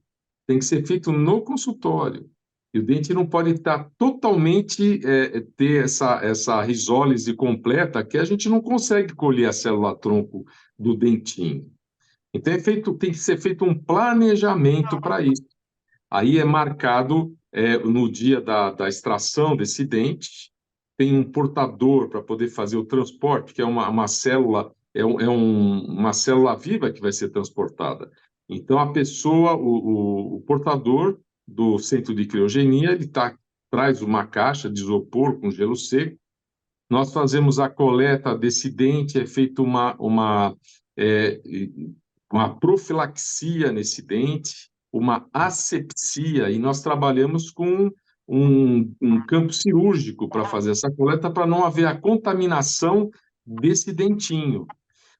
tem que ser feito no consultório. E o dente não pode estar totalmente, ter essa risólise completa, que a gente não consegue colher a célula-tronco do dentinho. Então, tem que ser feito um planejamento para isso. Aí é marcado no dia da extração desse dente, tem um portador para poder fazer o transporte, que é uma célula, uma célula viva que vai ser transportada. Então, a pessoa, o portador do centro de criogenia, ele traz uma caixa de isopor com gelo seco, nós fazemos a coleta desse dente, é feita uma profilaxia nesse dente, uma asepsia, e nós trabalhamos com um campo cirúrgico para fazer essa coleta, para não haver a contaminação desse dentinho.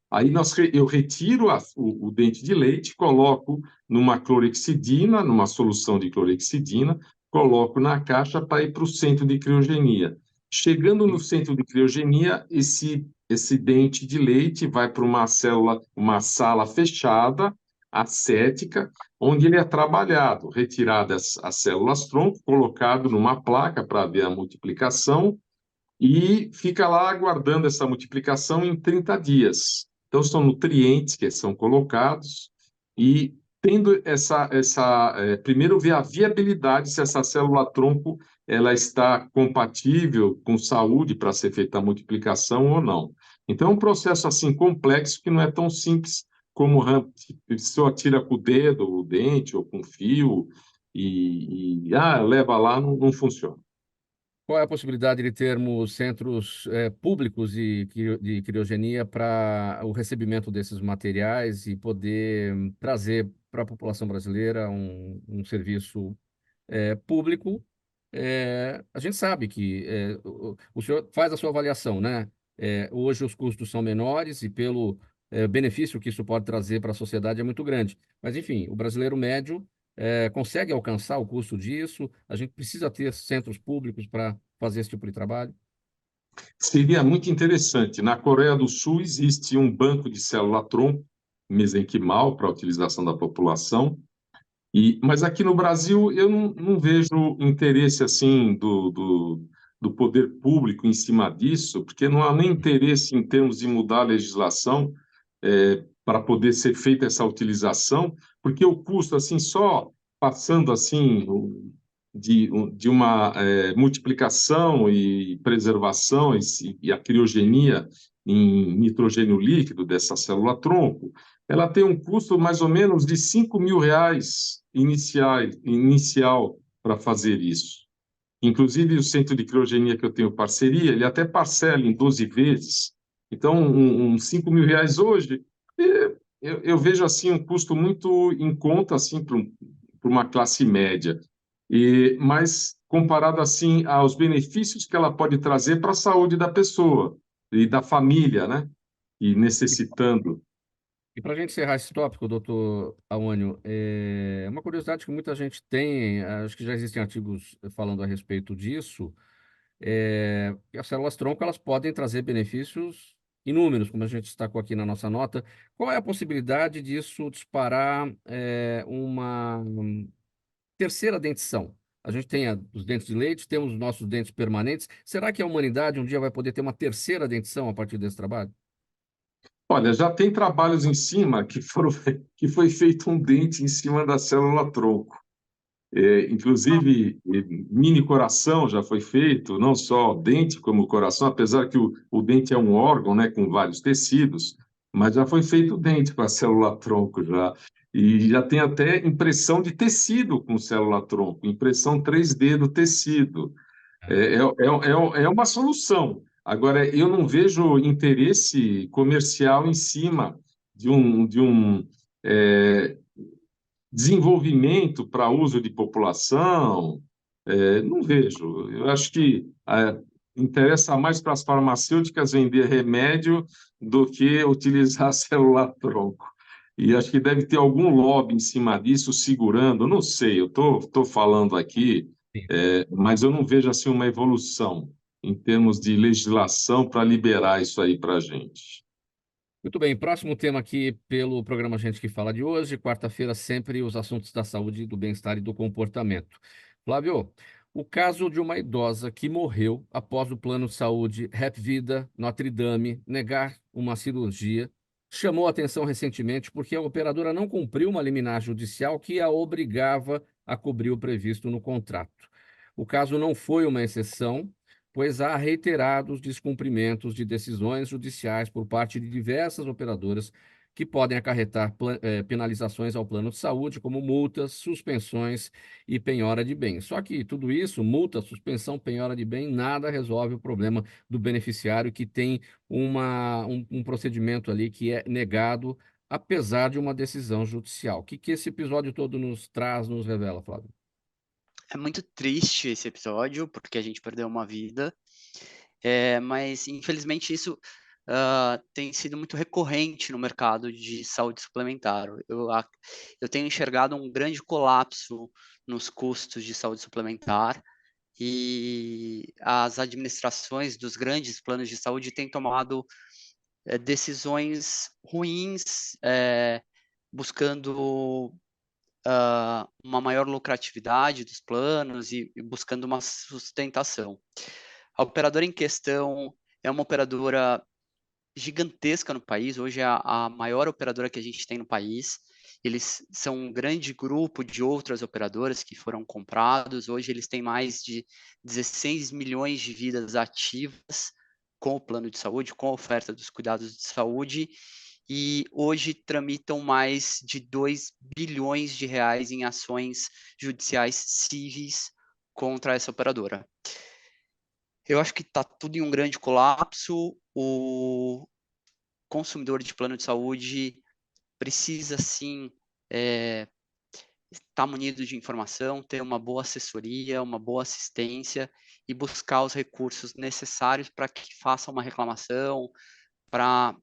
Aí eu retiro o dente de leite, coloco numa clorexidina, numa solução de clorexidina, coloco na caixa para ir para o centro de criogenia. Chegando no centro de criogenia, esse dente de leite vai para uma sala fechada, ascética, onde ele é trabalhado, retiradas as células-tronco, colocado numa placa para ver a multiplicação, e fica lá aguardando essa multiplicação em 30 dias. Então, são nutrientes que são colocados e tendo primeiro ver a viabilidade, se essa célula-tronco ela está compatível com saúde para ser feita a multiplicação ou não. Então, é um processo assim complexo que não é tão simples como só tira com o dedo, o dente ou com fio leva lá, não funciona. Qual é a possibilidade de termos centros públicos de criogenia para o recebimento desses materiais e poder trazer para a população brasileira um serviço público? A gente sabe que o senhor faz a sua avaliação, né? Hoje os custos são menores e pelo benefício que isso pode trazer para a sociedade é muito grande. Mas, enfim, o brasileiro médio consegue alcançar o custo disso? A gente precisa ter centros públicos para fazer esse tipo de trabalho? Seria muito interessante. Na Coreia do Sul existe um banco de célula-tronco mesenquimal para a utilização da população, mas aqui no Brasil eu não vejo interesse assim do poder público em cima disso, porque não há nem interesse em termos de mudar a legislação para poder ser feita essa utilização, porque o custo assim só passando assim de uma multiplicação e preservação e a criogenia em nitrogênio líquido dessa célula-tronco, ela tem um custo mais ou menos de R$ 5.000 inicial para fazer isso. Inclusive, o centro de criogenia que eu tenho parceria, ele até parcela em 12 vezes. Então, uns R$ 5.000 hoje, eu vejo assim um custo muito em conta assim, para uma classe média. Mas comparado assim aos benefícios que ela pode trazer para a saúde da pessoa e da família, né? E necessitando. E para a gente encerrar esse tópico, doutor Aônio, uma curiosidade que muita gente tem, acho que já existem artigos falando a respeito disso, que as células-tronco elas podem trazer benefícios inúmeros, como a gente destacou aqui na nossa nota. Qual é a possibilidade disso disparar uma terceira dentição? A gente tem os dentes de leite, temos os nossos dentes permanentes. Será que a humanidade um dia vai poder ter uma terceira dentição a partir desse trabalho? Olha, já tem trabalhos em cima que foi feito um dente em cima da célula-tronco. Inclusive, mini coração já foi feito, não só dente como coração, apesar que o dente é um órgão, né, com vários tecidos, mas já foi feito o dente com a célula-tronco já. E já tem até impressão de tecido com célula-tronco, impressão 3D do tecido. É uma solução. Agora, eu não vejo interesse comercial em cima de um desenvolvimento para uso de população, não vejo. Eu acho que interessa mais para as farmacêuticas vender remédio do que utilizar célula-tronco. E acho que deve ter algum lobby em cima disso, segurando, não sei, eu estou falando aqui, Sim. mas eu não vejo assim uma evolução em termos de legislação para liberar isso aí para a gente. Muito bem, próximo tema aqui pelo programa Gente que Fala de hoje, quarta-feira, sempre os assuntos da saúde, do bem-estar e do comportamento. Flávio, o caso de uma idosa que morreu após o plano de saúde Hapvida Notre Dame negar uma cirurgia chamou a atenção recentemente porque a operadora não cumpriu uma liminar judicial que a obrigava a cobrir o previsto no contrato. O caso não foi uma exceção, pois há reiterados descumprimentos de decisões judiciais por parte de diversas operadoras que podem acarretar penalizações ao plano de saúde, como multas, suspensões e penhora de bens. Só que tudo isso, multa, suspensão, penhora de bem, nada resolve o problema do beneficiário que tem um procedimento ali que é negado, apesar de uma decisão judicial. O que esse episódio todo nos traz, nos revela, Flávio? É muito triste esse episódio, porque a gente perdeu uma vida, mas infelizmente isso tem sido muito recorrente no mercado de saúde suplementar. Eu tenho enxergado um grande colapso nos custos de saúde suplementar e as administrações dos grandes planos de saúde têm tomado decisões ruins, buscando uma maior lucratividade dos planos e buscando uma sustentação. A operadora em questão é uma operadora gigantesca no país, hoje é a maior operadora que a gente tem no país. Eles são um grande grupo de outras operadoras que foram comprados. Hoje eles têm mais de 16 milhões de vidas ativas com o plano de saúde, com a oferta dos cuidados de saúde, e hoje tramitam mais de 2 bilhões de reais em ações judiciais cíveis contra essa operadora. Eu acho que está tudo em um grande colapso. O consumidor de plano de saúde precisa, sim, estar munido de informação, ter uma boa assessoria, uma boa assistência e buscar os recursos necessários para que faça uma reclamação, para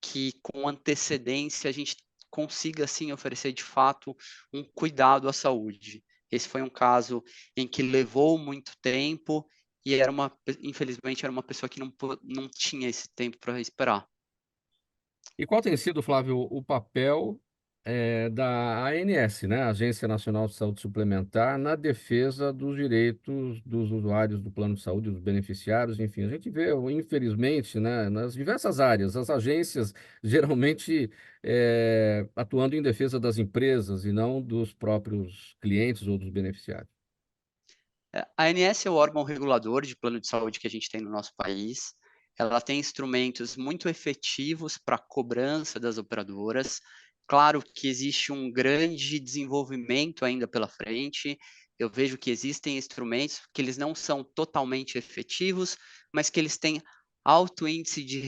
que com antecedência a gente consiga, sim, oferecer de fato um cuidado à saúde. Esse foi um caso em que levou muito tempo e infelizmente, era uma pessoa que não tinha esse tempo para esperar. E qual tem sido, Flávio, o papel da ANS, né, Agência Nacional de Saúde Suplementar, na defesa dos direitos dos usuários do plano de saúde, dos beneficiários, enfim, a gente vê, infelizmente, né, nas diversas áreas, as agências geralmente atuando em defesa das empresas e não dos próprios clientes ou dos beneficiários. A ANS é o órgão regulador de plano de saúde que a gente tem no nosso país. Ela tem instrumentos muito efetivos para a cobrança das operadoras. Claro que existe um grande desenvolvimento ainda pela frente. Eu vejo que existem instrumentos que eles não são totalmente efetivos, mas que eles têm alto índice de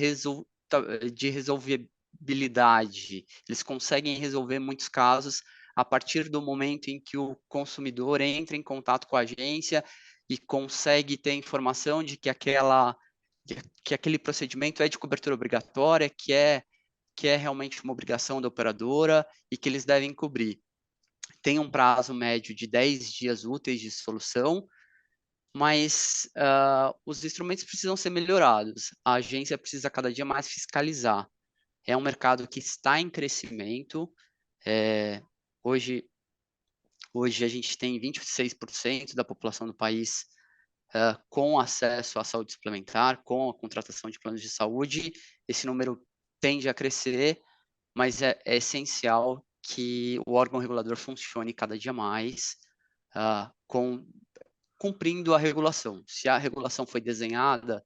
resolvibilidade. Eles conseguem resolver muitos casos a partir do momento em que o consumidor entra em contato com a agência e consegue ter informação de que aquele procedimento é de cobertura obrigatória, que é realmente uma obrigação da operadora e que eles devem cobrir. Tem um prazo médio de 10 dias úteis de solução, mas os instrumentos precisam ser melhorados. A agência precisa cada dia mais fiscalizar. É um mercado que está em crescimento. Hoje a gente tem 26% da população do país com acesso à saúde suplementar, com a contratação de planos de saúde. Esse número tende a crescer, mas é essencial que o órgão regulador funcione cada dia mais, cumprindo a regulação. Se a regulação foi desenhada,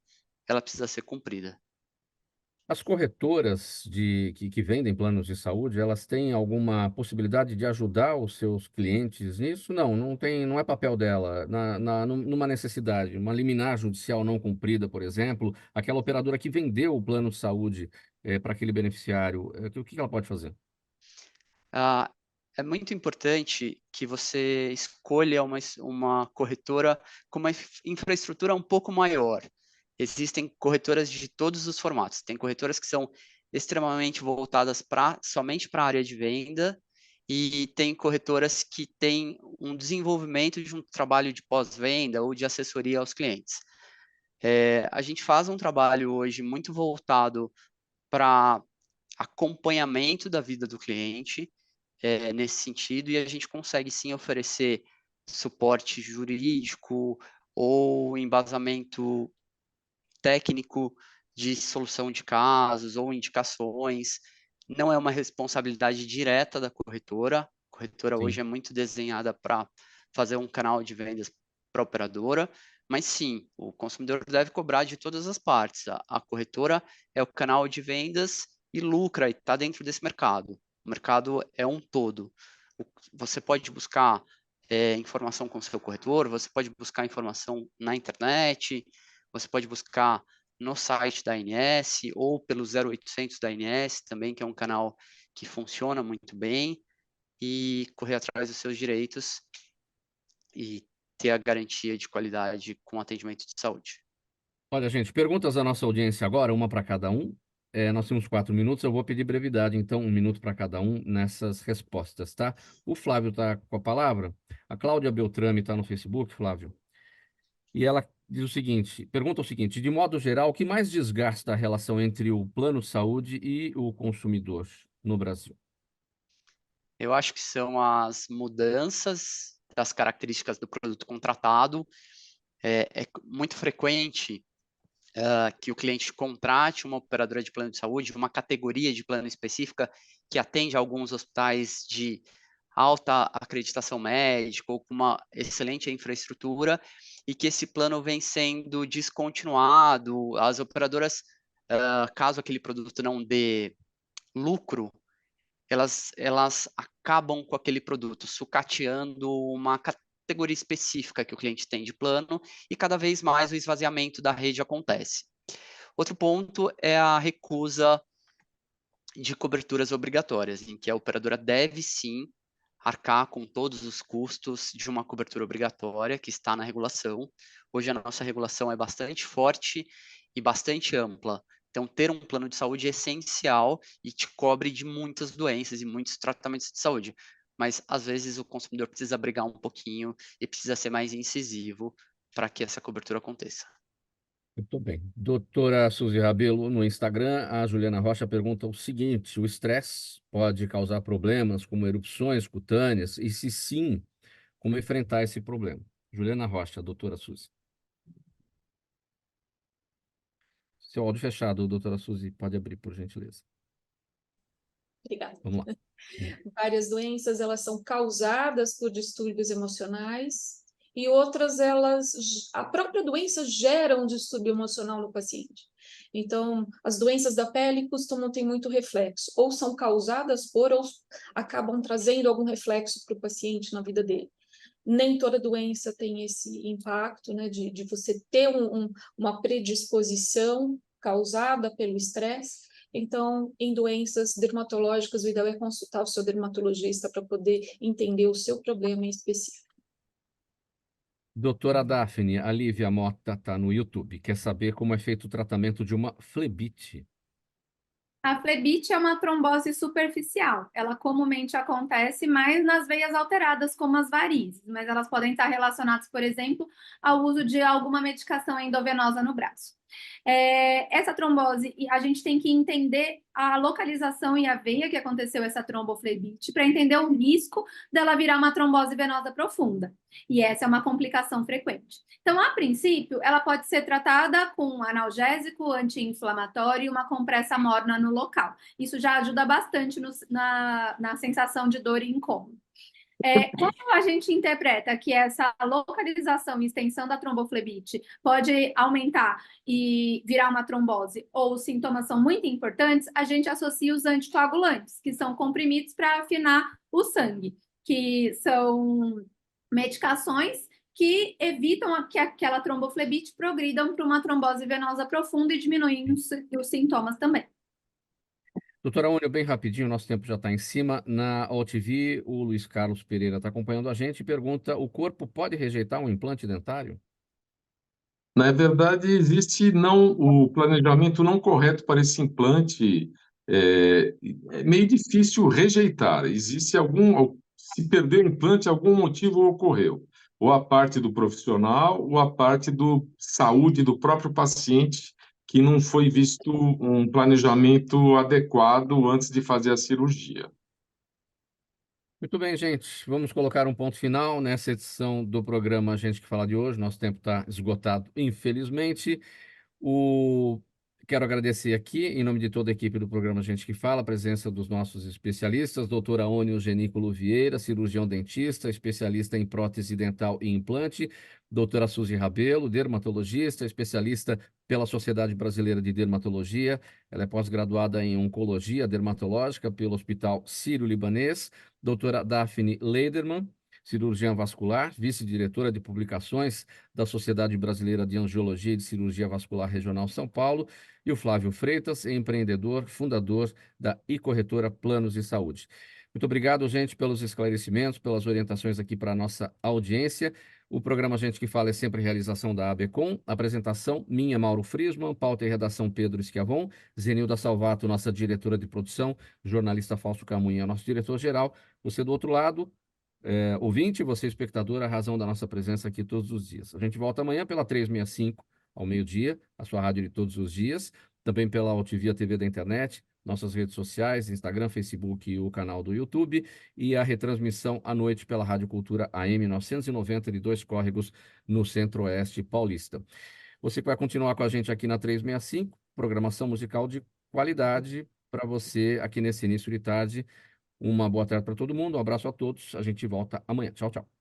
ela precisa ser cumprida. As corretoras que vendem planos de saúde, elas têm alguma possibilidade de ajudar os seus clientes nisso? Não, não tem, não é papel dela. Numa necessidade, uma liminar judicial não cumprida, por exemplo, aquela operadora que vendeu o plano de saúde para aquele beneficiário, o que ela pode fazer? É muito importante que você escolha uma corretora com uma infraestrutura um pouco maior. Existem corretoras de todos os formatos. Tem corretoras que são extremamente voltadas somente para a área de venda, e tem corretoras que têm um desenvolvimento de um trabalho de pós-venda ou de assessoria aos clientes. A gente faz um trabalho hoje muito voltado para acompanhamento da vida do cliente, nesse sentido, e a gente consegue sim oferecer suporte jurídico ou embasamento técnico de solução de casos ou indicações. Não é uma responsabilidade direta da corretora. A corretora Sim. hoje é muito desenhada para fazer um canal de vendas para a operadora, mas sim, o consumidor deve cobrar de todas as partes. A corretora é o canal de vendas e lucra e está dentro desse mercado. O mercado é um todo. Você pode buscar informação com o seu corretor, você pode buscar informação na internet, você pode buscar no site da ANS ou pelo 0800 da ANS também, que é um canal que funciona muito bem, e correr atrás dos seus direitos e ter a garantia de qualidade com atendimento de saúde. Olha, gente, perguntas da nossa audiência agora, uma para cada um. Nós temos 4 minutos, eu vou pedir brevidade, então, 1 minuto para cada um nessas respostas, tá? O Flávio está com a palavra. A Cláudia Beltrame está no Facebook, Flávio. E ela diz o seguinte, pergunta o seguinte: de modo geral, o que mais desgasta a relação entre o plano de saúde e o consumidor no Brasil? Eu acho que são as mudanças das características do produto contratado. É muito frequente que o cliente contrate uma operadora de plano de saúde, uma categoria de plano específica que atende a alguns hospitais de alta acreditação médica ou com uma excelente infraestrutura, e que esse plano vem sendo descontinuado. As operadoras, caso aquele produto não dê lucro, elas acabam com aquele produto, sucateando uma categoria específica que o cliente tem de plano, e cada vez mais o esvaziamento da rede acontece. Outro ponto é a recusa de coberturas obrigatórias, em que a operadora deve sim arcar com todos os custos de uma cobertura obrigatória que está na regulação. Hoje a nossa regulação é bastante forte e bastante ampla. Então, ter um plano de saúde é essencial e te cobre de muitas doenças e muitos tratamentos de saúde. Mas, às vezes, o consumidor precisa brigar um pouquinho e precisa ser mais incisivo para que essa cobertura aconteça. Muito bem. Doutora Suzy Rabelo, no Instagram, a Juliana Rocha pergunta o seguinte: o estresse pode causar problemas como erupções cutâneas? E se sim, como enfrentar esse problema? Juliana Rocha, doutora Suzy. Seu áudio fechado, doutora Suzy, pode abrir, por gentileza. Obrigada. Vamos lá. Várias doenças, elas são causadas por distúrbios emocionais, e outras, a própria doença gera um distúrbio emocional no paciente. Então, as doenças da pele costumam ter muito reflexo, ou são causadas por, ou acabam trazendo algum reflexo para o paciente na vida dele. Nem toda doença tem esse impacto, né, de você ter uma predisposição causada pelo estresse. Então, em doenças dermatológicas, o ideal é consultar o seu dermatologista para poder entender o seu problema em específico. Doutora Daphne, a Lívia Mota está no YouTube. Quer saber como é feito o tratamento de uma flebite? A flebite é uma trombose superficial. Ela comumente acontece mais nas veias alteradas, como as varizes, mas elas podem estar relacionadas, por exemplo, ao uso de alguma medicação endovenosa no braço. Essa trombose, a gente tem que entender a localização e a veia que aconteceu essa tromboflebite para entender o risco dela virar uma trombose venosa profunda. E essa é uma complicação frequente. Então, a princípio, ela pode ser tratada com analgésico, anti-inflamatório e uma compressa morna no local. Isso já ajuda bastante na sensação de dor e incômodo. Como a gente interpreta que essa localização e extensão da tromboflebite pode aumentar e virar uma trombose, ou os sintomas são muito importantes, a gente associa os anticoagulantes, que são comprimidos para afinar o sangue, que são medicações que evitam que aquela tromboflebite progridam para uma trombose venosa profunda e diminuem os sintomas também. Doutora Ônio, bem rapidinho, nosso tempo já está em cima. Na OTV, o Luiz Carlos Pereira está acompanhando a gente e pergunta: o corpo pode rejeitar um implante dentário? Na verdade, existe o planejamento não correto para esse implante. É meio difícil rejeitar. Existe se perdeu o implante, algum motivo ocorreu. Ou a parte do profissional, ou a parte do saúde do próprio paciente, que não foi visto um planejamento adequado antes de fazer a cirurgia. Muito bem, gente. Vamos colocar um ponto final nessa edição do programa Gente que Fala de hoje. Nosso tempo está esgotado, infelizmente. Quero agradecer aqui, em nome de toda a equipe do programa Gente que Fala, a presença dos nossos especialistas, doutora Ônio Genículo Vieira, cirurgião dentista, especialista em prótese dental e implante, doutora Suzy Rabelo, dermatologista, especialista pela Sociedade Brasileira de Dermatologia, ela é pós-graduada em Oncologia Dermatológica pelo Hospital Sírio-Libanês, doutora Daphne Lederman, cirurgiã vascular, vice-diretora de publicações da Sociedade Brasileira de Angiologia e de Cirurgia Vascular Regional São Paulo, e o Flávio Freitas, empreendedor, fundador da e-corretora Planos de Saúde. Muito obrigado, gente, pelos esclarecimentos, pelas orientações aqui para a nossa audiência. O programa Gente que Fala é sempre realização da ABCom, apresentação minha, Mauro Friesman, pauta e redação Pedro Schiavon, Zenilda Salvato, nossa diretora de produção, jornalista Fausto Camunha, nosso diretor-geral. Você do outro lado, ouvinte, você espectador, a razão da nossa presença aqui todos os dias. A gente volta amanhã pela 365, ao meio-dia, a sua rádio de todos os dias, também pela OTV, a TV da internet, nossas redes sociais, Instagram, Facebook e o canal do YouTube, e a retransmissão à noite pela Rádio Cultura AM 990 de Dois Córregos, no Centro-Oeste paulista. Você vai continuar com a gente aqui na 365, programação musical de qualidade para você aqui nesse início de tarde. Uma boa tarde para todo mundo, um abraço a todos, a gente volta amanhã. Tchau, tchau.